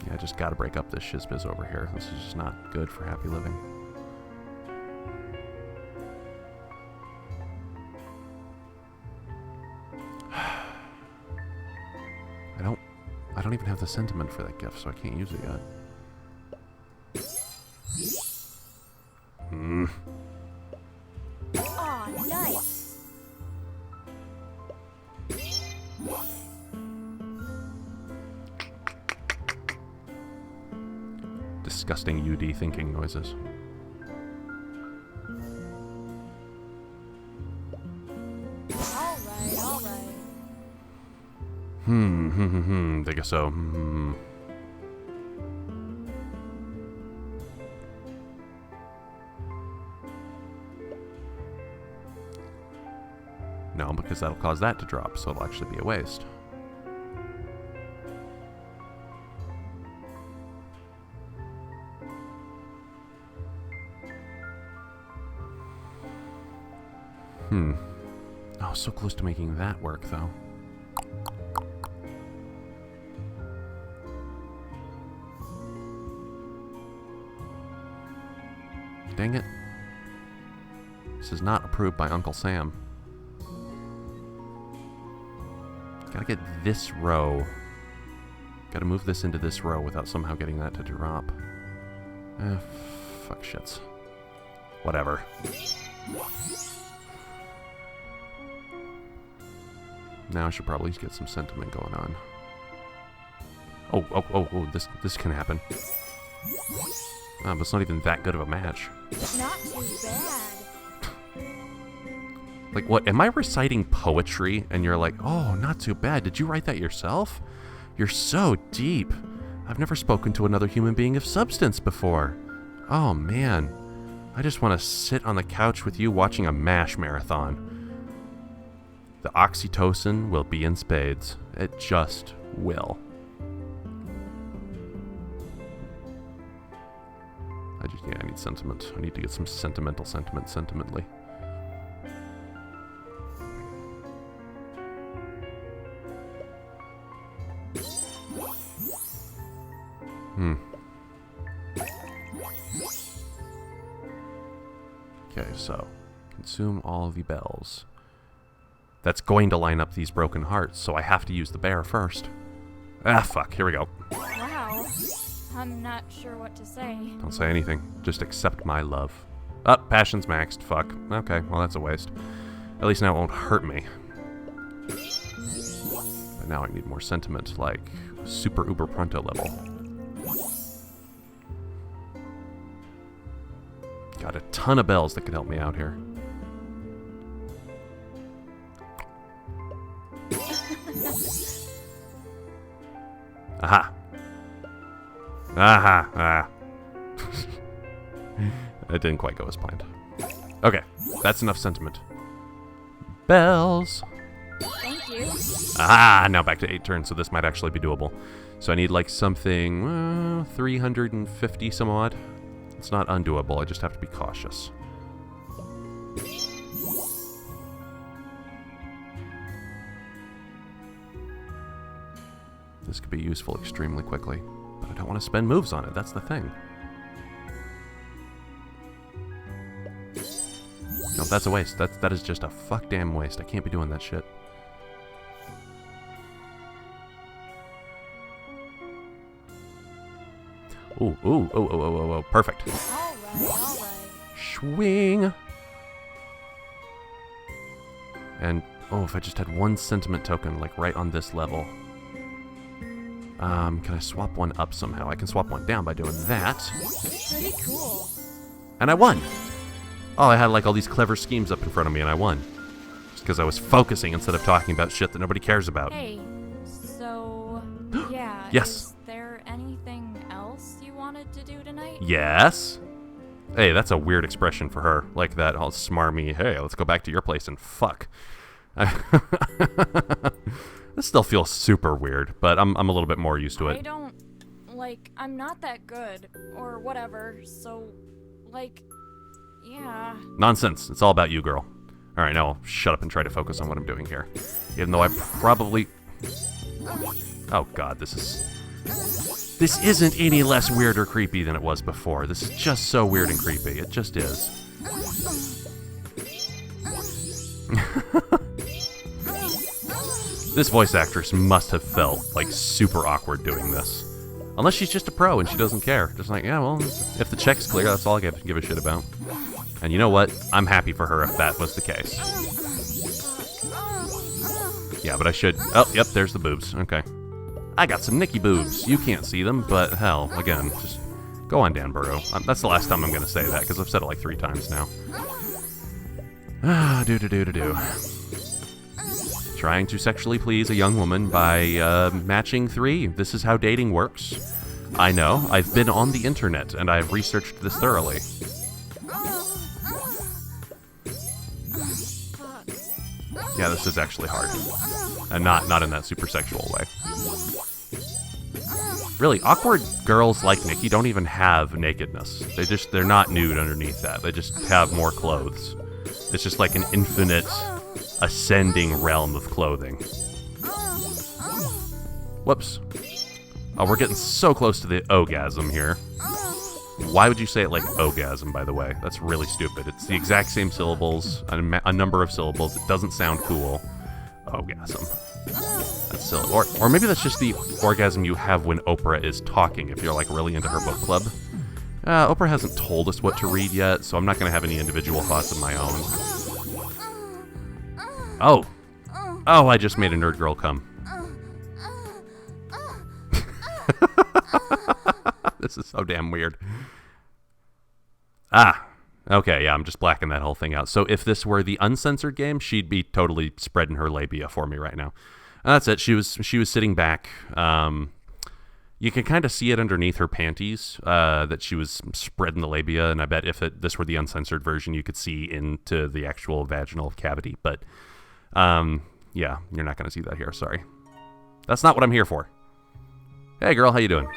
Yeah, I just gotta break up this shizbiz over here. This is just not good for happy living. I don't even have the sentiment for that gift, so I can't use it yet. Aw, nice. Disgusting UD thinking noises. Alright. I guess so. No, because that'll cause that to drop, so it'll actually be a waste. Oh, so close to making that work, though. Dang it. This is not approved by Uncle Sam. Gotta get this row. Gotta move this into this row without somehow getting that to drop. Fuck shits. Whatever. Now I should probably get some sentiment going on. Oh, this can happen. But it's not even that good of a match. Not too bad. Like, what? Am I reciting poetry? And you're like, oh, not too bad. Did you write that yourself? You're so deep. I've never spoken to another human being of substance before. Oh, man. I just want to sit on the couch with you watching a MASH marathon. The oxytocin will be in spades. It just will. I need sentiment. I need to get some sentimentally. Okay, so consume all the bells. That's going to line up these broken hearts, so I have to use the bear first. Ah, fuck. Here we go. Wow. I'm not sure what to say. Don't say anything. Just accept my love. Oh, passion's maxed. Fuck. Okay, well, that's a waste. At least now it won't hurt me. I now I need more sentiment, like super uber pronto level. Got a ton of bells that could help me out here. Aha! Aha! Ah. It didn't quite go as planned. Okay, that's enough sentiment. Bells! Thank you. Aha! Now back to 8 turns, so this might actually be doable. So I need like something 350 some odd. It's not undoable, I just have to be cautious. This could be useful extremely quickly, but I don't want to spend moves on it, that's the thing. No, that's a waste. That is just a fuck damn waste. I can't be doing that shit. Ooh, ooh, oh, oh, oh, oh, oh, perfect. Alright. Swing! And, oh, if I just had one sentiment token, like, right on this level. Can I swap one up somehow? I can swap one down by doing that. Pretty cool. And I won! Oh, I had, like, all these clever schemes up in front of me, and I won. Just because I was focusing instead of talking about shit that nobody cares about. Hey, so, yeah. Yes. Is there anything else you wanted to do tonight? Yes? Hey, that's a weird expression for her. Like that all smarmy, hey, let's go back to your place and fuck. This still feels super weird, but I'm a little bit more used to it. I'm not that good, or whatever, so, yeah. Nonsense. It's all about you, girl. Alright, now I'll shut up and try to focus on what I'm doing here. Even though I probably... Oh god, this isn't any less weird or creepy than it was before. This is just so weird and creepy. It just is. This voice actress must have felt, like, super awkward doing this. Unless she's just a pro and she doesn't care. Just like, yeah, well, if the check's clear, that's all I give a shit about. And you know what? I'm happy for her if that was the case. Yeah, but I should... Oh, yep, there's the boobs. Okay. I got some Nikki boobs. You can't see them, but hell, again, just go on, Dan Burrow. That's the last time I'm going to say that, because I've said it like 3 times now. Ah, do. Trying to sexually please a young woman by matching 3. This is how dating works. I know. I've been on the internet, and I've researched this thoroughly. Yeah, this is actually hard. And not in that super sexual way. Really, awkward girls like Nikki don't even have nakedness. They're not nude underneath that. They just have more clothes. It's just like an infinite ascending realm of clothing. Whoops. Oh, we're getting so close to the orgasm here. Why would you say it like orgasm, by the way? That's really stupid. It's the exact same syllables, a number of syllables. It doesn't sound cool. Orgasm. That's silly. Or maybe that's just the orgasm you have when Oprah is talking, if you're like really into her book club. Oprah hasn't told us what to read yet, so I'm not going to have any individual thoughts of my own. Oh. Oh, I just made a nerd girl come. This is so damn weird. Ah. Okay, yeah, I'm just blacking that whole thing out. So if this were the uncensored game, she'd be totally spreading her labia for me right now. And that's it. She was sitting back. You can kind of see it underneath her panties that she was spreading the labia, and I bet if this were the uncensored version, you could see into the actual vaginal cavity. But yeah, you're not going to see that here. Sorry. That's not what I'm here for. Hey, girl, how you doing?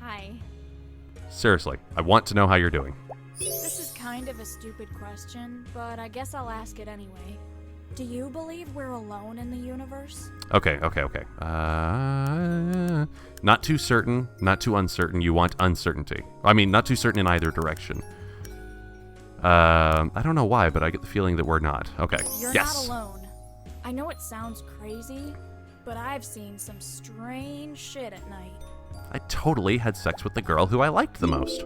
Hi. Seriously, I want to know how you're doing. This is kind of a stupid question, but I guess I'll ask it anyway. Do you believe we're alone in the universe? Okay. Not too certain, not too uncertain. You want uncertainty. I mean, not too certain in either direction. I don't know why, but I get the feeling that we're not. Okay. You're Yes. not alone. I know it sounds crazy, but I've seen some strange shit at night. I totally had sex with the girl who I liked the most.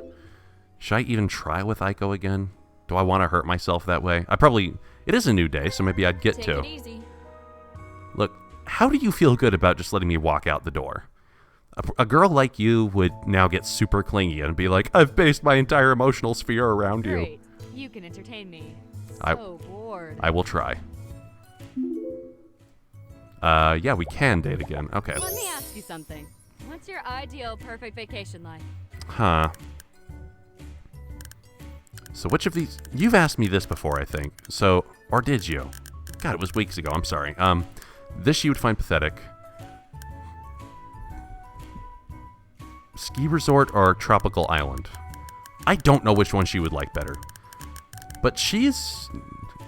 Should I even try with Aiko again? Do I want to hurt myself that way? It is a new day, so maybe I'd get Take to. it easy. Look, how do you feel good about just letting me walk out the door? A girl like you would now get super clingy and be like, I've based my entire emotional sphere around you. Great. You can entertain me. So bored. I will try. Yeah, we can date again. Okay. Let me ask you something. What's your ideal perfect vacation like? Huh. So which of these... You've asked me this before, I think. So, or did you? God, it was weeks ago. I'm sorry. This you would find pathetic. Ski resort or tropical island? I don't know which one she would like better. But she's...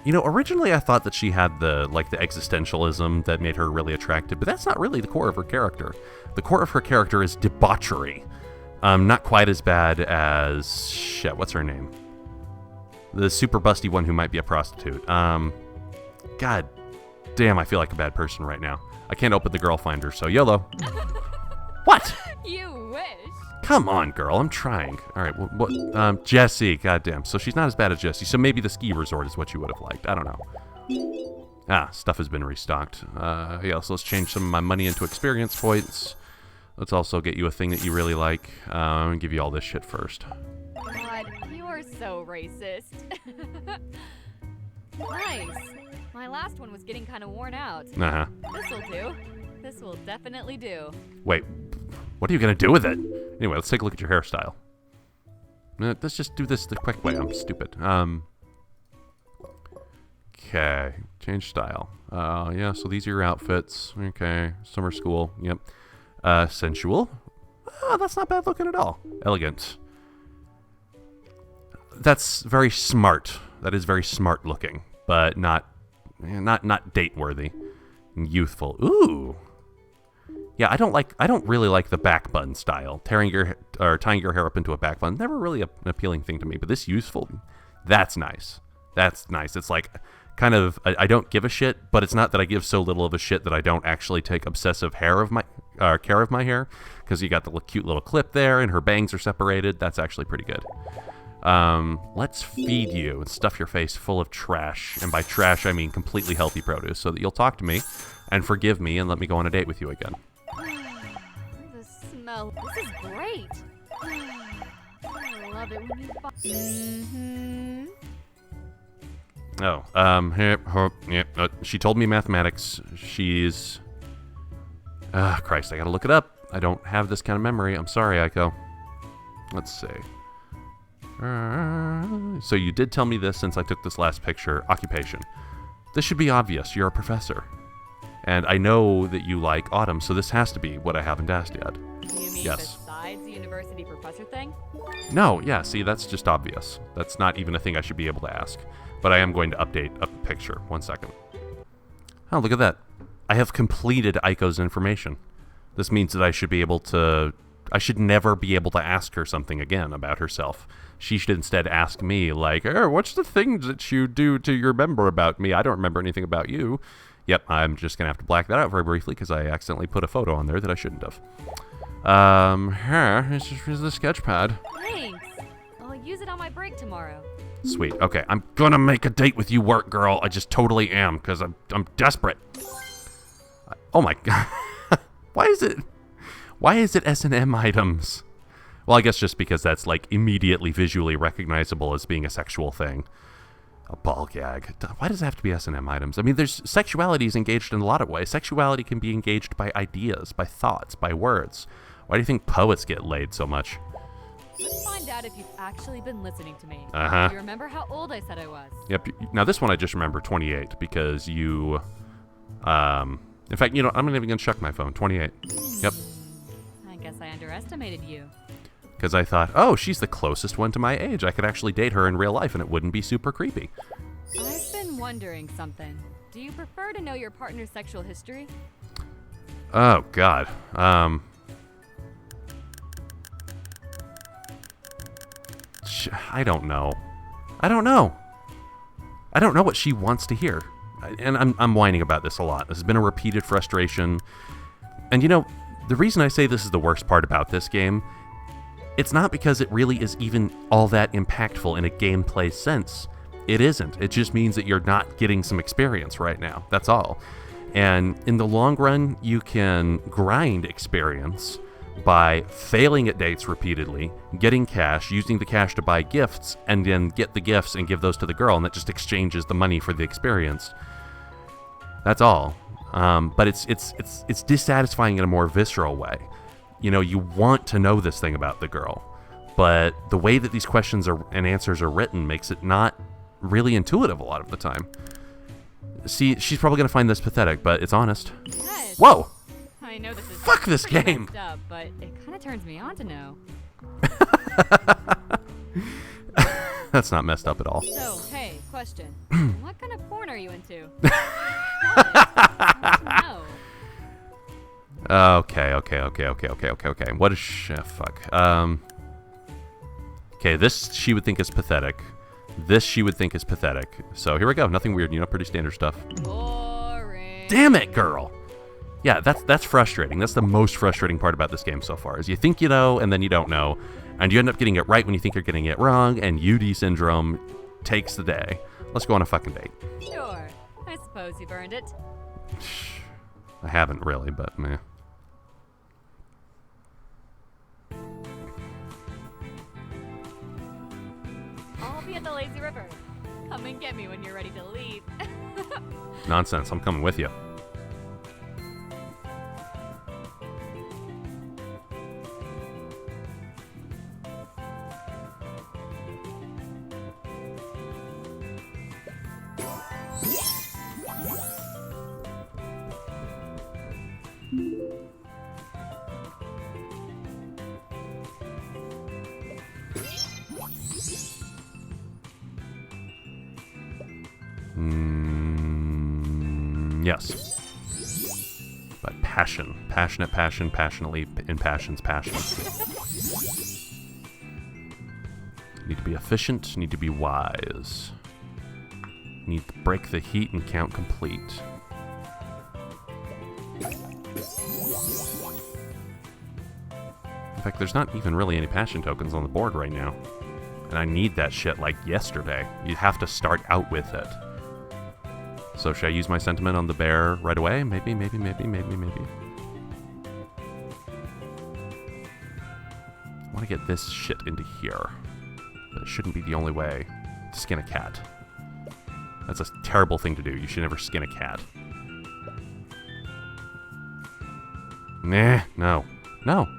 You know, originally I thought that she had the existentialism that made her really attractive, but that's not really the core of her character. The core of her character is debauchery. Not quite as bad as... Shit, what's her name? The super busty one who might be a prostitute. God damn, I feel like a bad person right now. I can't open the girl finder, so YOLO. What? You wish. Come on, girl, I'm trying. All right, what? Jessie, goddamn. So she's not as bad as Jessie. So maybe the ski resort is what you would have liked. I don't know. Ah, stuff has been restocked. Yeah, so let's change some of my money into experience points. Let's also get you a thing that you really like. I'm gonna give you all this shit first. God, you're so racist. Nice. My last one was getting kind of worn out. Uh-huh. This'll do. This will definitely do. Wait, what are you gonna do with it? Anyway, let's take a look at your hairstyle. Let's just do this the quick way. I'm stupid. Okay, change style. Yeah, so these are your outfits. Okay, summer school. Yep. Sensual. Oh, that's not bad looking at all. Elegant. That's very smart. That is very smart looking, but not date worthy. Youthful. Ooh. Yeah, I don't really like the back bun style. Tying your hair up into a back bun, never really an appealing thing to me. But this youthful, that's nice. That's nice. It's like kind of I don't give a shit, but it's not that I give so little of a shit that I don't actually take obsessive care of my hair, because you got the cute little clip there, and her bangs are separated. That's actually pretty good. Let's feed you and stuff your face full of trash, and by trash I mean completely healthy produce, so that you'll talk to me and forgive me and let me go on a date with you again. The smell. This is great. I love it when you. Oh, she told me mathematics. She's... Christ, I gotta look it up. I don't have this kind of memory. I'm sorry, Aiko. Let's see. So you did tell me this since I took this last picture. Occupation. This should be obvious. You're a professor. And I know that you like autumn, so this has to be what I haven't asked yet. You mean Yes. besides the university professor thing? No, yeah, see, that's just obvious. That's not even a thing I should be able to ask. But I am going to update a picture. 1 second. Oh, look at that. I have completed Aiko's information. This means that I should never be able to ask her something again about herself. She should instead ask me, like, what's the things that you do to remember about me? I don't remember anything about you. Yep, I'm just going to have to black that out very briefly because I accidentally put a photo on there that I shouldn't have. Here's the sketch pad. Thanks. I'll use it on my break tomorrow. Sweet. Okay, I'm gonna make a date with you, work girl. I just totally am, because I'm desperate. Oh my god. Why is it S&M items? Well, I guess just because that's like immediately visually recognizable as being a sexual thing. A ball gag. Why does it have to be S&M items? I mean, sexuality is engaged in a lot of ways. Sexuality can be engaged by ideas, by thoughts, by words. Why do you think poets get laid so much? Let's find out if you've actually been listening to me. Uh-huh. Do you remember how old I said I was? Yep. Now, this one I just remember 28 because you... in fact, I'm not even going to check my phone. 28. Yep. I guess I underestimated you. Because I thought, oh, she's the closest one to my age. I could actually date her in real life and it wouldn't be super creepy. I've been wondering something. Do you prefer to know your partner's sexual history? Oh, God. I don't know. I don't know what she wants to hear. And I'm whining about this a lot. This has been a repeated frustration. And the reason I say this is the worst part about this game, it's not because it really is even all that impactful in a gameplay sense. It isn't. It just means that you're not getting some experience right now. That's all. And in the long run, you can grind experience by failing at dates repeatedly, getting cash, using the cash to buy gifts, and then get the gifts and give those to the girl, and that just exchanges the money for the experience. That's all. But it's dissatisfying in a more visceral way. You know, you want to know this thing about the girl, but the way that these questions and answers are written makes it not really intuitive a lot of the time. See, she's probably going to find this pathetic, but it's honest. Yes. Whoa! I know this is Fuck this pretty game! messed up, but it kind of turns me on to know. That's not messed up at all. So, hey, question. What kind of porn are you into? No. Okay. What is fuck? Okay, this she would think is pathetic. This she would think is pathetic. So here we go. Nothing weird, you know, pretty standard stuff. Boring. Damn it, girl! Yeah, that's frustrating. That's the most frustrating part about this game so far, is you think you know, and then you don't know. And you end up getting it right when you think you're getting it wrong, and UD syndrome takes the day. Let's go on a fucking date. Sure. I suppose you've earned it. I haven't really, but meh. I'll be at the lazy river. Come and get me when you're ready to leave. Nonsense, I'm coming with you. Yes. But passion. Passionate passion, passionately impassions passion. Need to be efficient, need to be wise. Need to break the heat and count complete. In fact, there's not even really any passion tokens on the board right now. And I need that shit like yesterday. You have to start out with it. So should I use my sentiment on the bear right away? Maybe. I want to get this shit into here. But it shouldn't be the only way to skin a cat. That's a terrible thing to do. You should never skin a cat. Nah, no. No,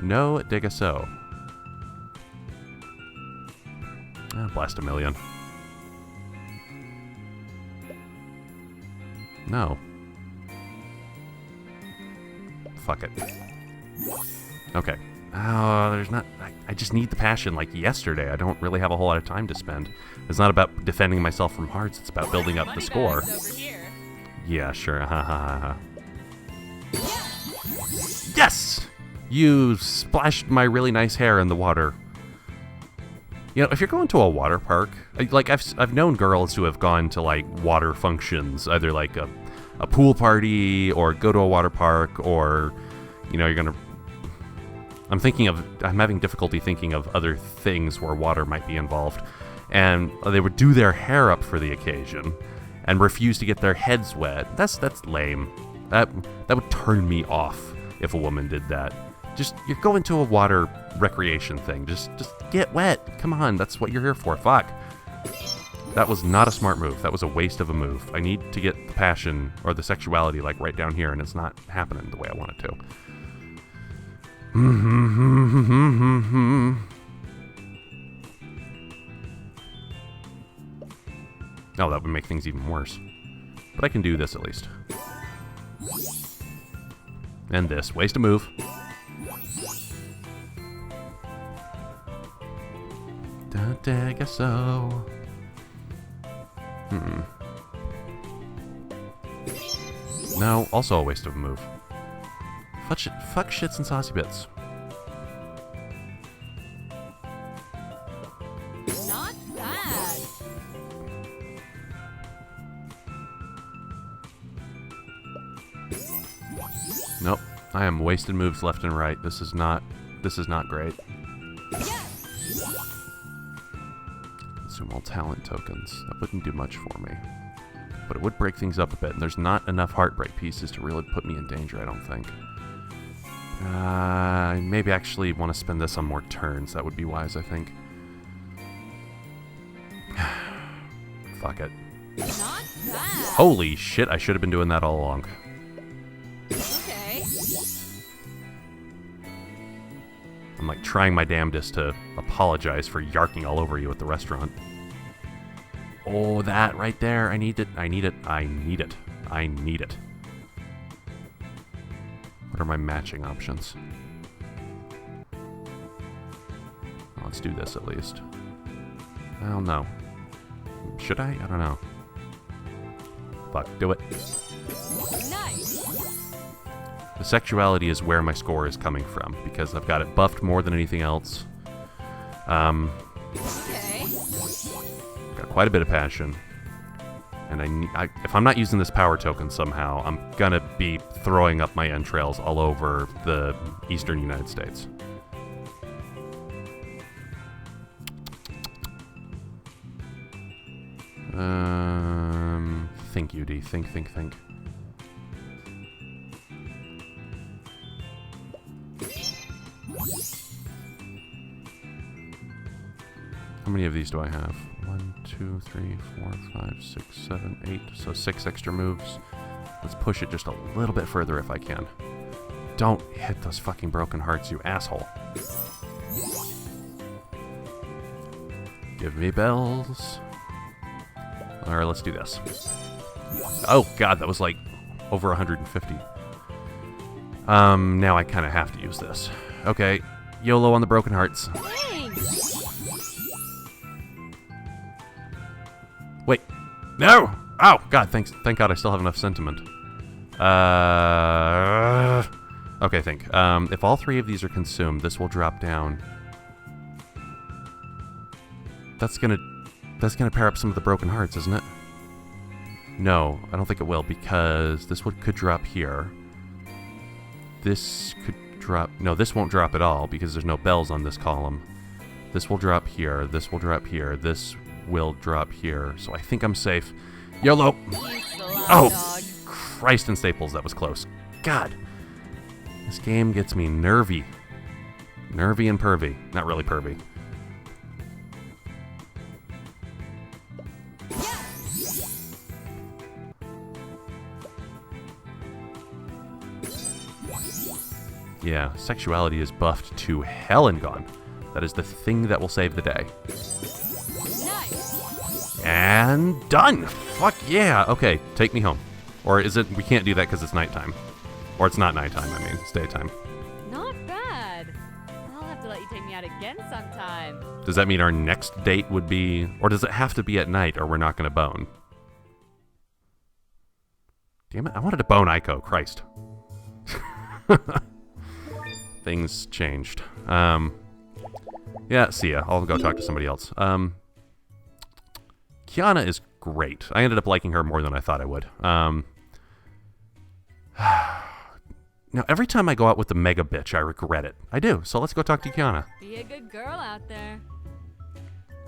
Digaso. Blast a million. No. Fuck it. Okay. Oh, there's not... I just need the passion like yesterday. I don't really have a whole lot of time to spend. It's not about defending myself from hearts. It's about building up the score. Over here. Yeah, sure. Yes! You splashed my really nice hair in the water. You know, if you're going to a water park, like I've known girls who have gone to like water functions, either like a pool party or go to a water park, or you know, I'm having difficulty thinking of other things where water might be involved, and they would do their hair up for the occasion and refuse to get their heads wet. That's lame. That would turn me off if a woman did that. Just, you're going to a water recreation thing. Just get wet. Come on, that's what you're here for. Fuck. That was not a smart move. That was a waste of a move. I need to get the passion or the sexuality like right down here, and it's not happening the way I want it to. Oh, that would make things even worse. But I can do this at least. And this. Waste a move. I guess so. No, also a waste of a move. Fuck shits and saucy bits. Not bad. Nope. I am wasting moves left and right. This is not great. Consume all talent tokens. That wouldn't do much for me. but it would break things up a bit. And there's not enough heartbreak pieces to really put me in danger, I don't think. Maybe actually want to spend this on more turns. That would be wise, I think. Fuck it. Not bad. Holy shit, I should have been doing that all along. Okay. I'm like trying my damnedest to apologize for yarking all over you at the restaurant. Oh, that right there. I need it. I need it. I need it. I need it. What are my matching options? Let's do this at least. I don't know. Should I? I don't know. Fuck, do it. Nice. The sexuality is where my score is coming from, because I've got it buffed more than anything else. Okay. Got quite a bit of passion. And if I'm not using this power token somehow, I'm gonna be throwing up my entrails all over the eastern United States. Think, UD. Think. How many of these do I have? 1, 2, 3, 4, 5, 6, 7, 8. So 6 extra moves. Let's push it just a little bit further if I can. Don't hit those fucking broken hearts, you asshole. Give me bells. Alright, let's do this. Oh god, that was like over 150. Now I kind of have to use this. Okay, YOLO on the broken hearts. Thanks. Wait, no! Oh god, thank god I still have enough sentiment. Okay, think. If all 3 of these are consumed, this will drop down. That's gonna pair up some of the broken hearts, isn't it? No, I don't think it will, because this could drop here. This could drop... No, this won't drop at all, because there's no bells on this column. This will drop here, this will drop here, this will drop here. So I think I'm safe. YOLO! Oh! Dog. Christ and Staples, that was close. God! This game gets me nervy. Nervy and pervy. Not really pervy. Yeah, sexuality is buffed to hell and gone. That is the thing that will save the day. Nice. And done! Fuck yeah! Okay, take me home. Or is it... We can't do that because it's nighttime. Or it's not nighttime, I mean. It's daytime. Not bad. I'll have to let you take me out again sometime. Does that mean our next date would be... Or does it have to be at night or we're not going to bone? Damn it, I wanted to bone Aiko. Christ. Things changed. Yeah, see ya. I'll go talk to somebody else. Kiana is great. I ended up liking her more than I thought I would. Now, every time I go out with the mega bitch, I regret it. I do, so let's go talk to Kiana. Be a good girl out there.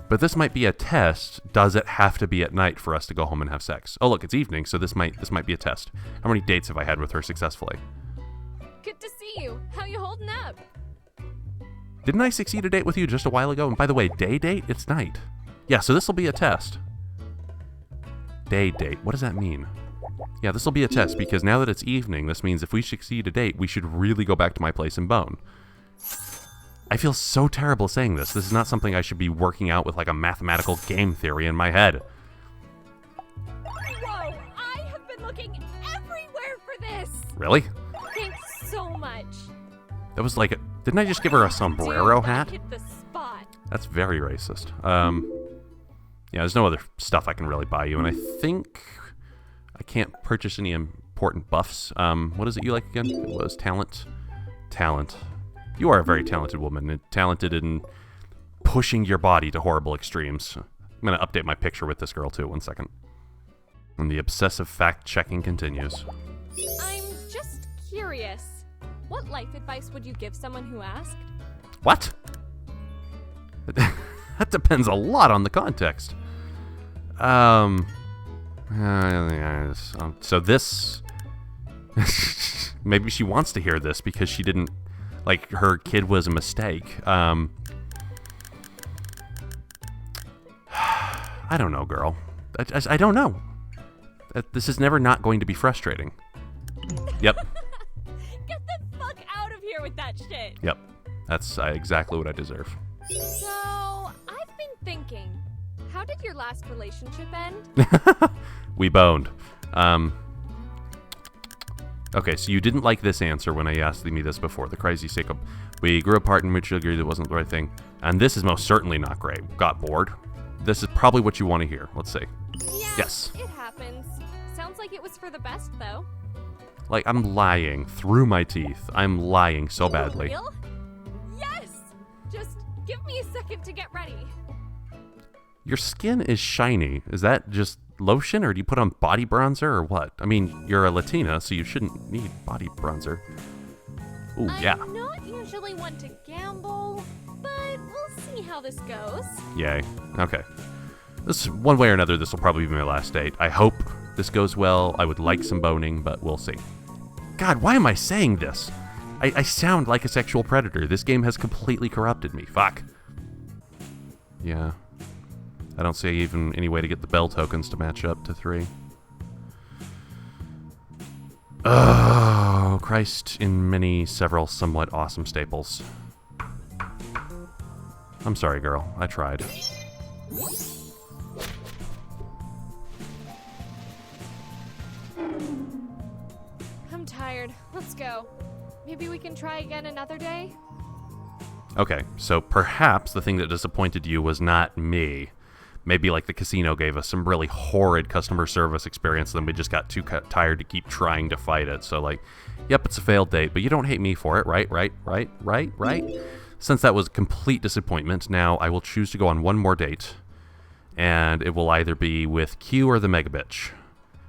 But this might be a test. Does it have to be at night for us to go home and have sex? Oh, look, it's evening, so this might be a test. How many dates have I had with her successfully? Good to see you. How you holding up? Didn't I succeed a date with you just a while ago? And by the way, day date? It's night. Yeah, so this will be a test. Day date. What does that mean? Yeah, this will be a test, because now that it's evening, this means if we succeed a date, we should really go back to my place and bone. I feel so terrible saying this. This is not something I should be working out with like a mathematical game theory in my head. Whoa! I have been looking everywhere for this! Really? Thanks so much. That was like didn't I just give her a sombrero Dude, I hat? hit the spot. That's very racist. Yeah, there's no other stuff I can really buy you, and I think I can't purchase any important buffs. What is it you like again? It was talent. Talent. You are a very talented woman, and talented in pushing your body to horrible extremes. I'm going to update my picture with this girl, too. 1 second. And the obsessive fact-checking continues. I'm just curious. What life advice would you give someone who asked? What? That depends a lot on the context. So this... maybe she wants to hear this because she didn't... Like, her kid was a mistake. I don't know, girl. I don't know. This is never not going to be frustrating. Yep. Get the fuck out of here with that shit. Yep. That's exactly what I deserve. So, I've been thinking, how did your last relationship end? We boned. Okay, so you didn't like this answer when I asked me this before. The crazy sake of... We grew apart and mutually agreed it wasn't the right thing. And this is most certainly not great. Got bored. This is probably what you want to hear. Let's see. Yeah, yes. It happens. Sounds like it was for the best, though. Like, I'm lying through my teeth. I'm lying so badly. Real? Yes! Just give me a second to get ready. Your skin is shiny. Is that just lotion, or do you put on body bronzer, or what? I mean, you're a Latina, so you shouldn't need body bronzer. Ooh, yeah. I'm not usually one to gamble, but we'll see how this goes. Yay. Okay. This, one way or another, this will probably be my last date. I hope this goes well. I would like some boning, but we'll see. God, why am I saying this? I sound like a sexual predator. This game has completely corrupted me. Fuck. Yeah. I don't see even any way to get the bell tokens to match up to 3. Oh, Christ in many, several, somewhat awesome staples. I'm sorry, girl. I tried. I'm tired. Let's go. Maybe we can try again another day? Okay, so perhaps the thing that disappointed you was not me. Maybe like the casino gave us some really horrid customer service experience, and then we just got too tired to keep trying to fight it. So like, yep, it's a failed date, but you don't hate me for it, right? Right? Since that was a complete disappointment, now I will choose to go on one more date. And it will either be with Q or the Mega Bitch.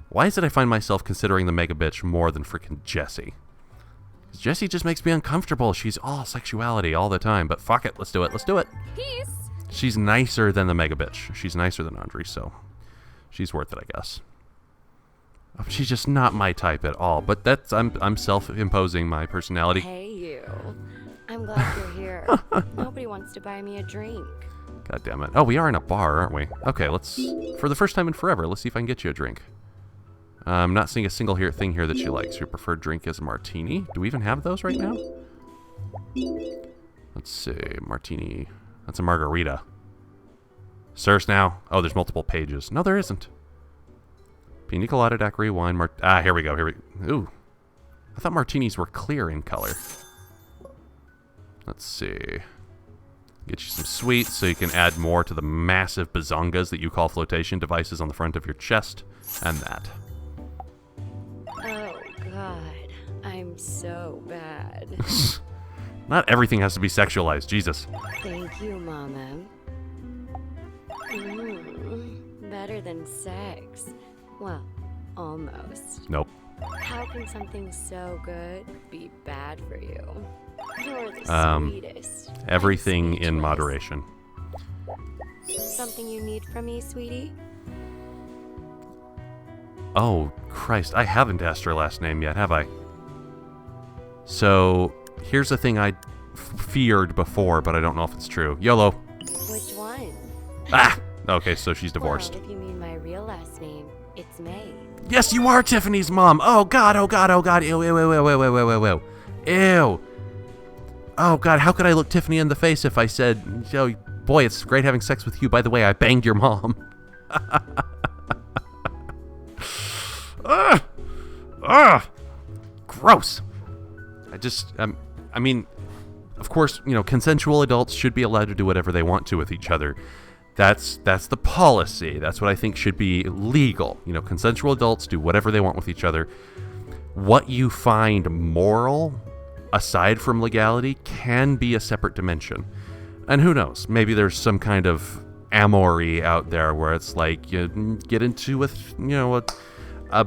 Why is it I find myself considering the Mega Bitch more than freaking Jessie? Because Jessie just makes me uncomfortable. She's all sexuality all the time, but fuck it, let's do it. Peace! She's nicer than the Mega Bitch. She's nicer than Audrey, so she's worth it, I guess. She's just not my type at all, but that's I'm self-imposing my personality. Hey, you. I'm glad you're here. Nobody wants to buy me a drink. God damn it. Oh, we are in a bar, aren't we? Okay, let's, for the first time in forever, let's see if I can get you a drink. I'm not seeing a single thing here that she likes. Your preferred drink is a martini. Do we even have those right now? Let's see. Martini. That's a margarita. Sirs now. Oh, there's multiple pages. No, there isn't. Pina colada, daiquiri, wine, here we go. Ooh. I thought martinis were clear in color. Let's see. Get you some sweets so you can add more to the massive bazongas that you call flotation devices on the front of your chest. And that. Oh, God. I'm so bad. Not everything has to be sexualized. Jesus. Thank you, Mama. Better than sex. Well, almost. Nope. How can something so good be bad for you? You're the sweetest. Everything I'm in speechless. moderation. Something you need from me, sweetie? Oh, Christ. I haven't asked her last name yet, have I? So, here's a thing I feared before, but I don't know if it's true. YOLO. Which one? Ah! Okay, so she's divorced. Well, if you mean my real last name, it's May. Yes, you are Tiffany's mom! Oh, God, oh, God, oh, God. Ew, ew, ew, ew, ew, ew, ew, ew. Ew. Oh, God, how could I look Tiffany in the face if I said, oh, boy, it's great having sex with you. By the way, I banged your mom. Gross. I mean, of course, you know, consensual adults should be allowed to do whatever they want to with each other. That's the policy. That's what I think should be legal. You know, consensual adults do whatever they want with each other. What you find moral, aside from legality, can be a separate dimension. And who knows? Maybe there's some kind of amory out there where it's like you get into with, you know, a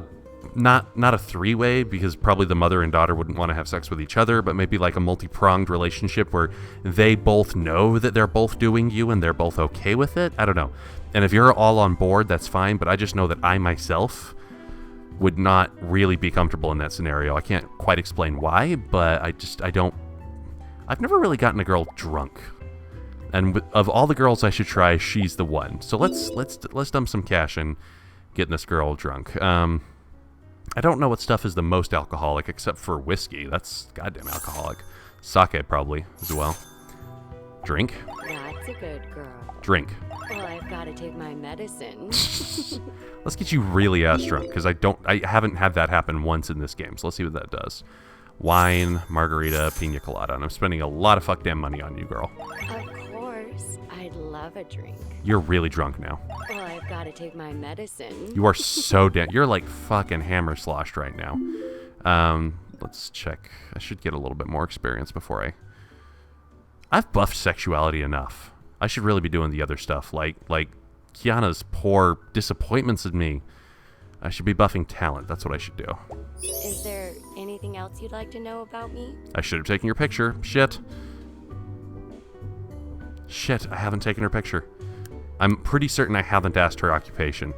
not a three-way, because probably the mother and daughter wouldn't want to have sex with each other, but maybe like a multi-pronged relationship where they both know that they're both doing you and they're both okay with it. I don't know. And if you're all on board, that's fine, but I just know that I myself would not really be comfortable in that scenario. I can't quite explain why, but I've never really gotten a girl drunk. And of all the girls I should try, she's the one. So let's dump some cash in getting this girl drunk. I don't know what stuff is the most alcoholic except for whiskey. That's goddamn alcoholic. Sake probably as well. Drink. That's a good girl. Drink. Well, I've got to take my medicine. Let's get you really ass drunk, because I haven't had that happen once in this game. So let's see what that does. Wine, margarita, pina colada. And I'm spending a lot of fuck damn money on you, girl. Of course. I'd love a drink. You're really drunk now. Well, I've got to take my medicine. You are so damn... You're like fucking hammer sloshed right now. Let's check. I should get a little bit more experience before I've buffed sexuality enough. I should really be doing the other stuff, like Kiana's poor disappointments in me. I should be buffing talent. That's what I should do. Is there anything else you'd like to know about me? I should have taken your picture. Shit, I haven't taken her picture. I'm pretty certain I haven't asked her occupation.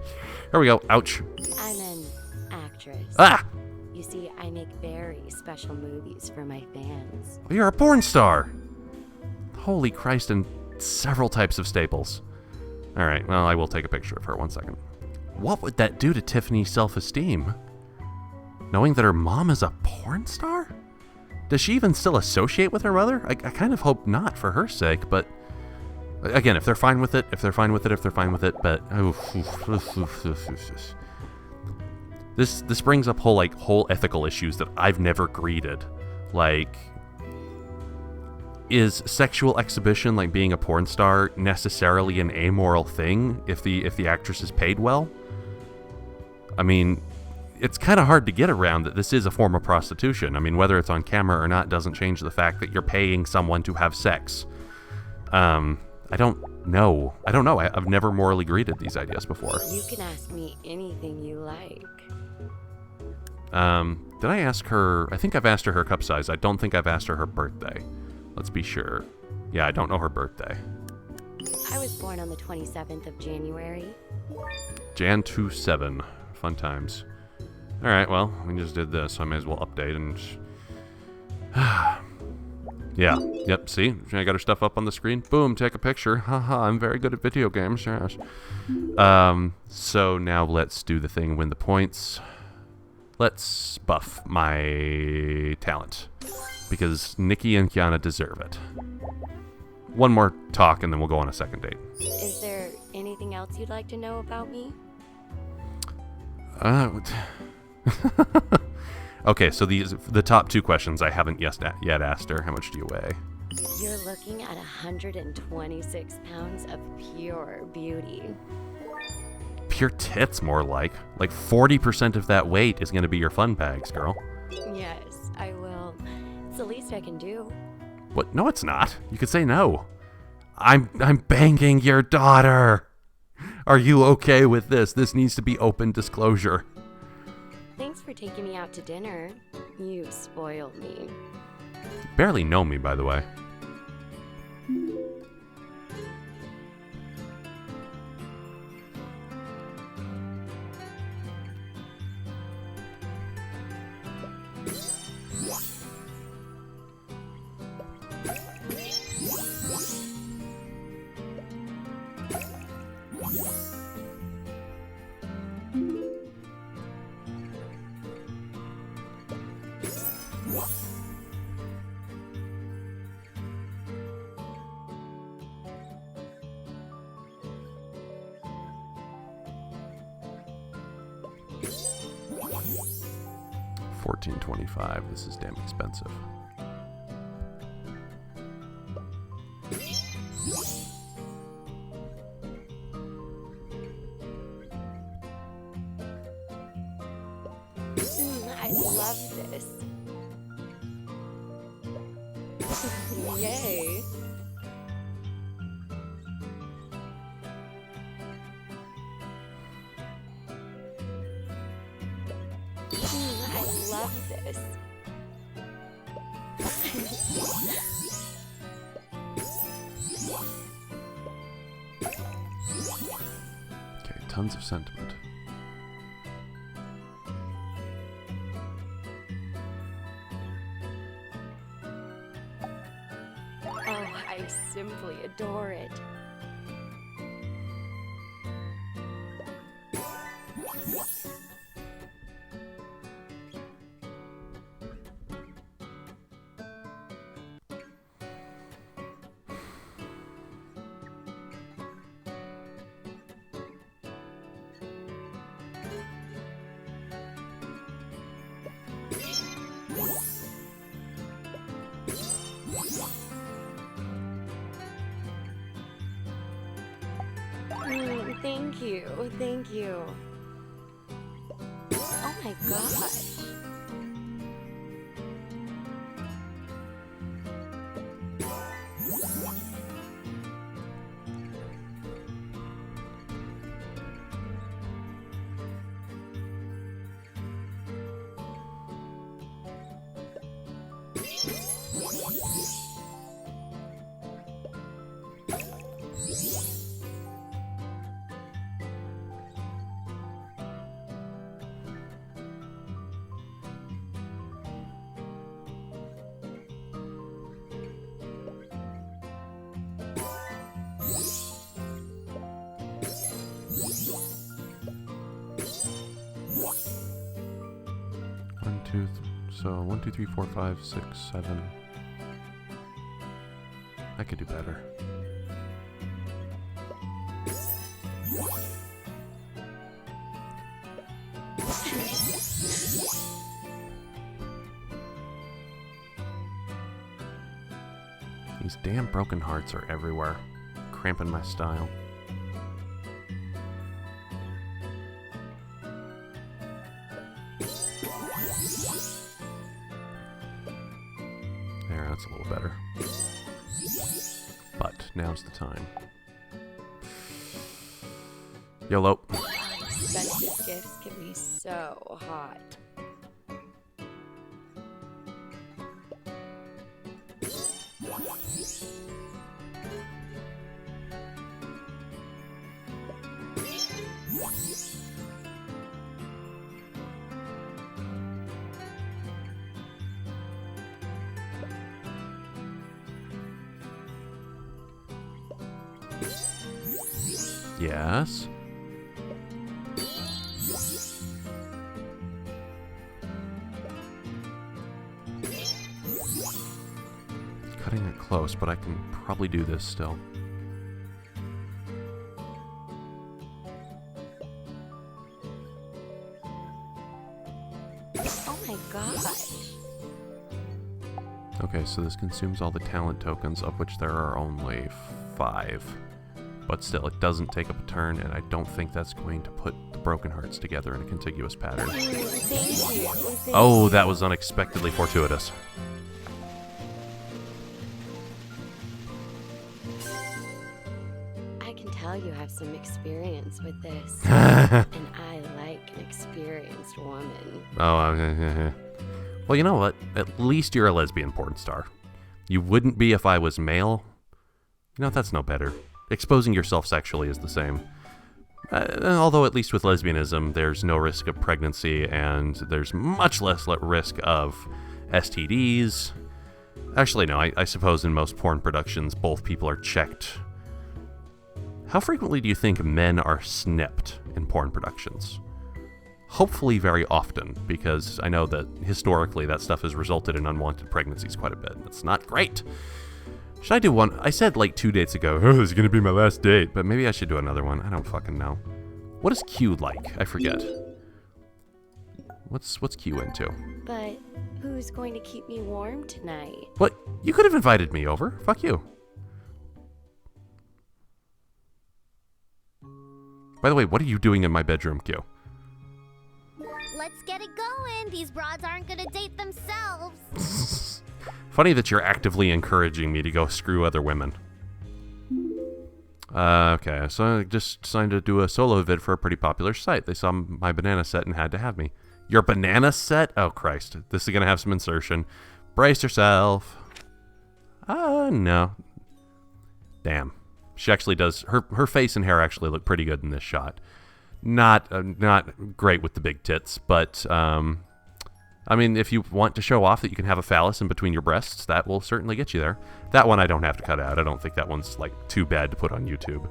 There we go. Ouch. I'm an actress. Ah! You see, I make very special movies for my fans. You're a porn star. Holy Christ, and several types of staples. Alright, well, I will take a picture of her. 1 second. What would that do to Tiffany's self-esteem? Knowing that her mom is a porn star? Does she even still associate with her mother? I kind of hope not for her sake, but... Again, if they're fine with it, but... This brings up whole ethical issues that I've never greeted. Like... Is sexual exhibition, like being a porn star, necessarily an amoral thing if the actress is paid well? I mean, it's kind of hard to get around that this is a form of prostitution. I mean, whether it's on camera or not doesn't change the fact that you're paying someone to have sex. I don't know. I've never morally greeted these ideas before. You can ask me anything you like. Did I ask her? I think I've asked her cup size. I don't think I've asked her birthday. Let's be sure. Yeah, I don't know her birthday. I was born on the 27th of January. Jan 27. Fun times. Alright, well, we just did this, so I may as well update and... Yeah, yep, see? I got her stuff up on the screen. Boom, take a picture. Haha, I'm very good at video games. Yes. So now let's do the thing, win the points. Let's buff my talent, because Nikki and Kiana deserve it. One more talk and then we'll go on a second date. Is there anything else you'd like to know about me? Okay, so the top two questions I haven't yet asked her. How much do you weigh? You're looking at 126 pounds of pure beauty. Pure tits, more like. Like 40% of that weight is going to be your fun bags, girl. Yes, I will. It's the least I can do. What? No, it's not. You could say no. I'm banging your daughter. Are you okay with this? This needs to be open disclosure. Thanks for taking me out to dinner. You spoiled me. Barely know me, by the way. $14.25. This is damn expensive. I love this. Yay. love this. Okay, tons of sentiment. Oh, I simply adore it. Thank you, thank you. Oh my gosh. So 1, 2, 3, 4, 5, 6, 7. I could do better. These damn broken hearts are everywhere, cramping my style. There, that's a little better. But now's the time. YOLO. Expensive gifts get me so hot. Yes. Cutting it close, but I can probably do this still. Oh my gosh. Okay, so this consumes all the talent tokens, of which there are only 5. But still, it doesn't take up a turn, and I don't think that's going to put the broken hearts together in a contiguous pattern. Thank you. Oh, that was unexpectedly fortuitous. I can tell you have some experience with this. And I like an experienced woman. Oh, well, you know what? At least you're a lesbian porn star. You wouldn't be if I was male. You know, that's no better. Exposing yourself sexually is the same. Although at least with lesbianism, there's no risk of pregnancy, and there's much less risk of STDs. Actually, no, I suppose in most porn productions, both people are checked. How frequently do you think men are snipped in porn productions? Hopefully very often, because I know that historically that stuff has resulted in unwanted pregnancies quite a bit. It's not great. Should I do one? I said like 2 dates ago, oh, this is going to be my last date, but maybe I should do another one. I don't fucking know. What is Q like? I forget. What's Q into? But who's going to keep me warm tonight? What? You could have invited me over. Fuck you. By the way, what are you doing in my bedroom, Q? Let's get it going. These broads aren't gonna date themselves. Funny that you're actively encouraging me to go screw other women. Okay, so I just decided to do a solo vid for a pretty popular site. They saw my banana set and had to have me. Your banana set? Oh, Christ. This is going to have some insertion. Brace yourself. No. Damn. She actually does. Her face and hair actually look pretty good in this shot. Not great with the big tits, but I mean, if you want to show off that you can have a phallus in between your breasts, that will certainly get you there. That one I don't have to cut out. I don't think that one's like too bad to put on YouTube.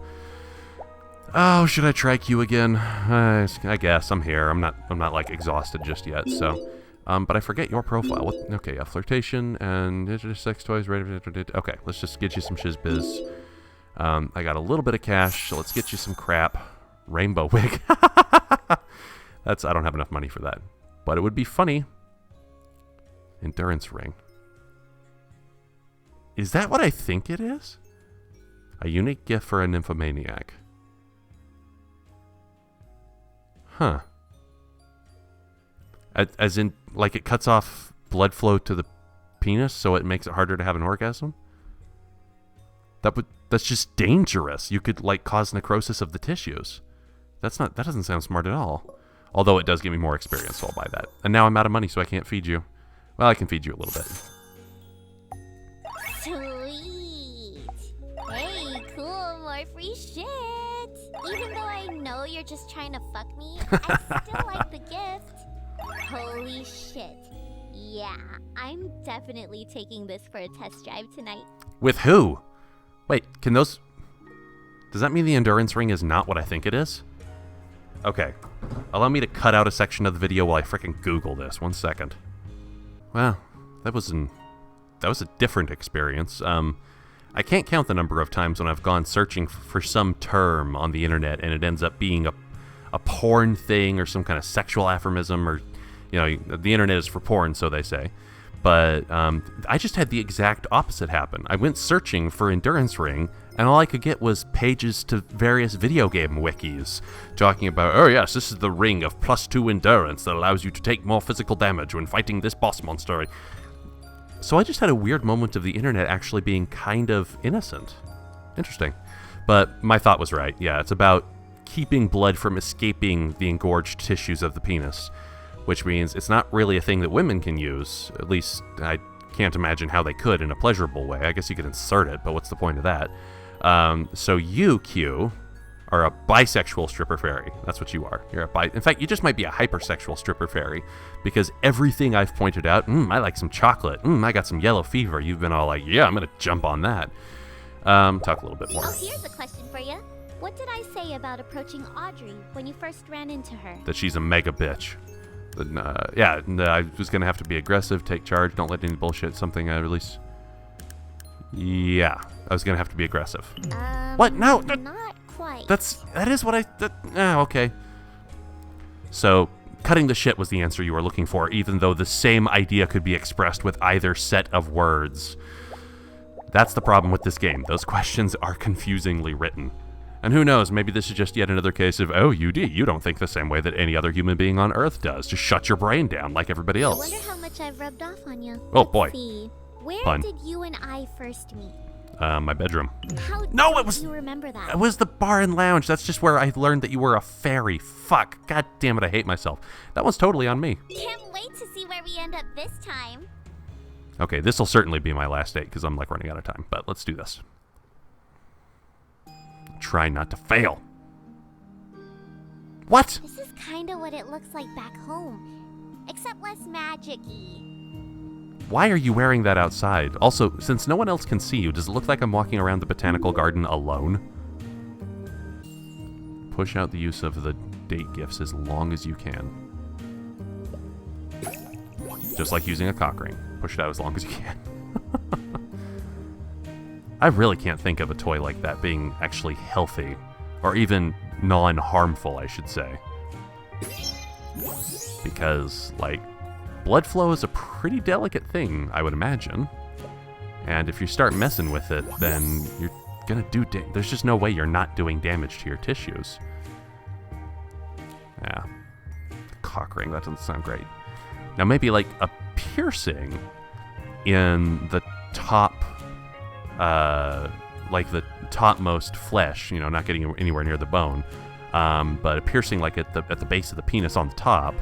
Oh, should I try Q again? I guess I'm here. I'm not like exhausted just yet. So, but I forget your profile. What? Okay, flirtation and sex toys. Okay, let's just get you some shizbiz. I got a little bit of cash, so let's get you some crap. Rainbow wig. I don't have enough money for that, but it would be funny. Endurance ring. Is that what I think it is? A unique gift for a nymphomaniac. Huh. As in, like it cuts off blood flow to the penis, so it makes it harder to have an orgasm? That's just dangerous. You could, like, cause necrosis of the tissues. That doesn't sound smart at all. Although it does give me more experience, so I'll buy that. And now I'm out of money, so I can't feed you. Well, I can feed you a little bit. Sweet. Hey, cool, more free shit. Even though I know you're just trying to fuck me, I still like the gift. Holy shit. Yeah, I'm definitely taking this for a test drive tonight. With who? Wait, does that mean the endurance ring is not what I think it is? Okay. Allow me to cut out a section of the video while I frickin' Google this. 1 second. Well, that was a different experience. I can't count the number of times when I've gone searching for some term on the internet and it ends up being a porn thing or some kind of sexual aphorism, or, you know, the internet is for porn, so they say. But I just had the exact opposite happen. I went searching for endurance ring, and all I could get was pages to various video game wikis talking about, oh yes, this is the ring of +2 endurance that allows you to take more physical damage when fighting this boss monster. So I just had a weird moment of the internet actually being kind of innocent. Interesting. But my thought was right. Yeah, it's about keeping blood from escaping the engorged tissues of the penis, which means it's not really a thing that women can use. At least I can't imagine how they could in a pleasurable way. I guess you could insert it, but what's the point of that? So you, Q, are a bisexual stripper fairy. That's what you are. You're in fact, you just might be a hypersexual stripper fairy, because everything I've pointed out, I like some chocolate, I got some yellow fever, you've been all like, yeah, I'm gonna jump on that. Talk a little bit more. Oh, here's a question for you. What did I say about approaching Audrey when you first ran into her? That she's a mega bitch. Yeah, I was gonna have to be aggressive, take charge, don't let any bullshit, something I release. Yeah, I was gonna have to be aggressive. What? No, not quite. That is what okay. So, cutting the shit was the answer you were looking for, even though the same idea could be expressed with either set of words. That's the problem with this game. Those questions are confusingly written. And who knows, maybe this is just yet another case of, oh, you don't think the same way that any other human being on Earth does. Just shut your brain down like everybody else. I wonder how much I've rubbed off on you. Oh, boy. Let's see. Where Pun. did you and I first meet? My bedroom. How No, do you remember that? It was the bar and lounge. That's just where I learned that you were a fairy. Fuck. God damn it, I hate myself. That one's totally on me. Can't wait to see where we end up this time. Okay, this will certainly be my last date because I'm like running out of time, but let's do this. Try not to fail. What? This is kind of what it looks like back home, except less magic-y. Why are you wearing that outside? Also, since no one else can see you, does it look like I'm walking around the botanical garden alone? Push out the use of the date gifts as long as you can. Just like using a cock ring. Push it out as long as you can. I really can't think of a toy like that being actually healthy, or even non-harmful, I should say. Because, like, blood flow is a pretty delicate thing, I would imagine. And if you start messing with it, then you're gonna do there's just no way you're not doing damage to your tissues. Yeah. Cock ring, that doesn't sound great. Now maybe like a piercing in the top, like the topmost flesh, you know, not getting anywhere near the bone, but a piercing like at the base of the penis on the top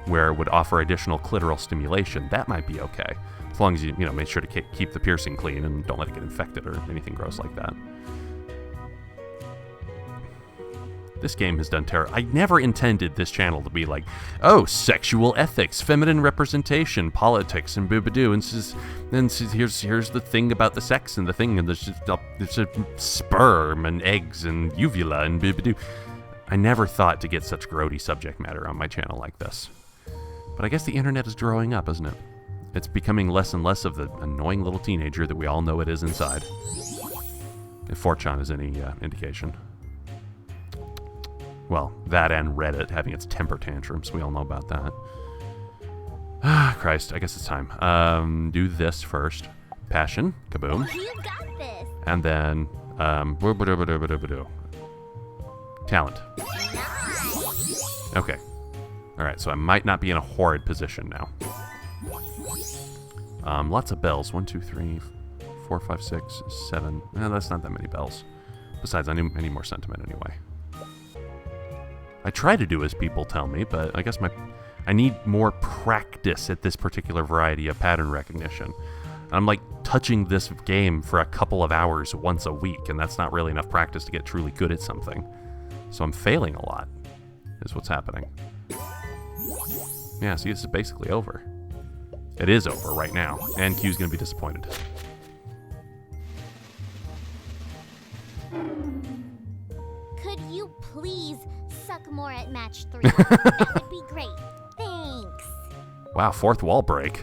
where it would offer additional clitoral stimulation, that might be okay. As long as you make sure to keep the piercing clean and don't let it get infected or anything gross like that. This game has done terror. I never intended this channel to be like, oh, sexual ethics, feminine representation, politics, and boobadoo. And here's the thing about the sex and the thing, and there's a sperm and eggs and uvula and boobadoo. I never thought to get such grody subject matter on my channel like this. But I guess the internet is growing up, isn't it? It's becoming less and less of the annoying little teenager that we all know it is inside. If 4chan is any indication. Well, that and Reddit having its temper tantrums. We all know about that. Ah, Christ. I guess it's time. Do this first. Passion. Kaboom. You got this. And then, talent. Okay. Alright, so I might not be in a horrid position now. Lots of bells. 1, 2, 3, 4, 5, 6, 7. That's not that many bells. Besides, I need more sentiment anyway. I try to do as people tell me, but I guess I need more practice at this particular variety of pattern recognition. I'm like touching this game for a couple of hours once a week, and that's not really enough practice to get truly good at something. So I'm failing a lot, is what's happening. Yeah, see, this is basically over. It is over right now, and Q's gonna be disappointed. Could you please suck more at match 3? That would be great. Thanks. Wow, fourth wall break.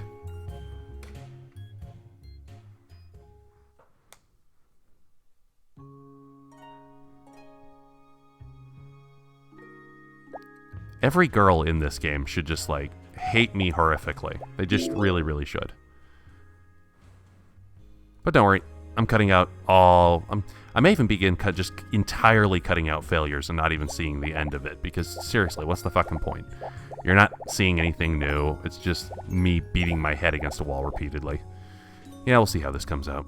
Every girl in this game should just, like, hate me horrifically. They just really, really should. But don't worry, I'm cutting out all... I may even begin just entirely cutting out failures and not even seeing the end of it, because seriously, what's the fucking point? You're not seeing anything new. It's just me beating my head against a wall repeatedly. Yeah, we'll see how this comes out.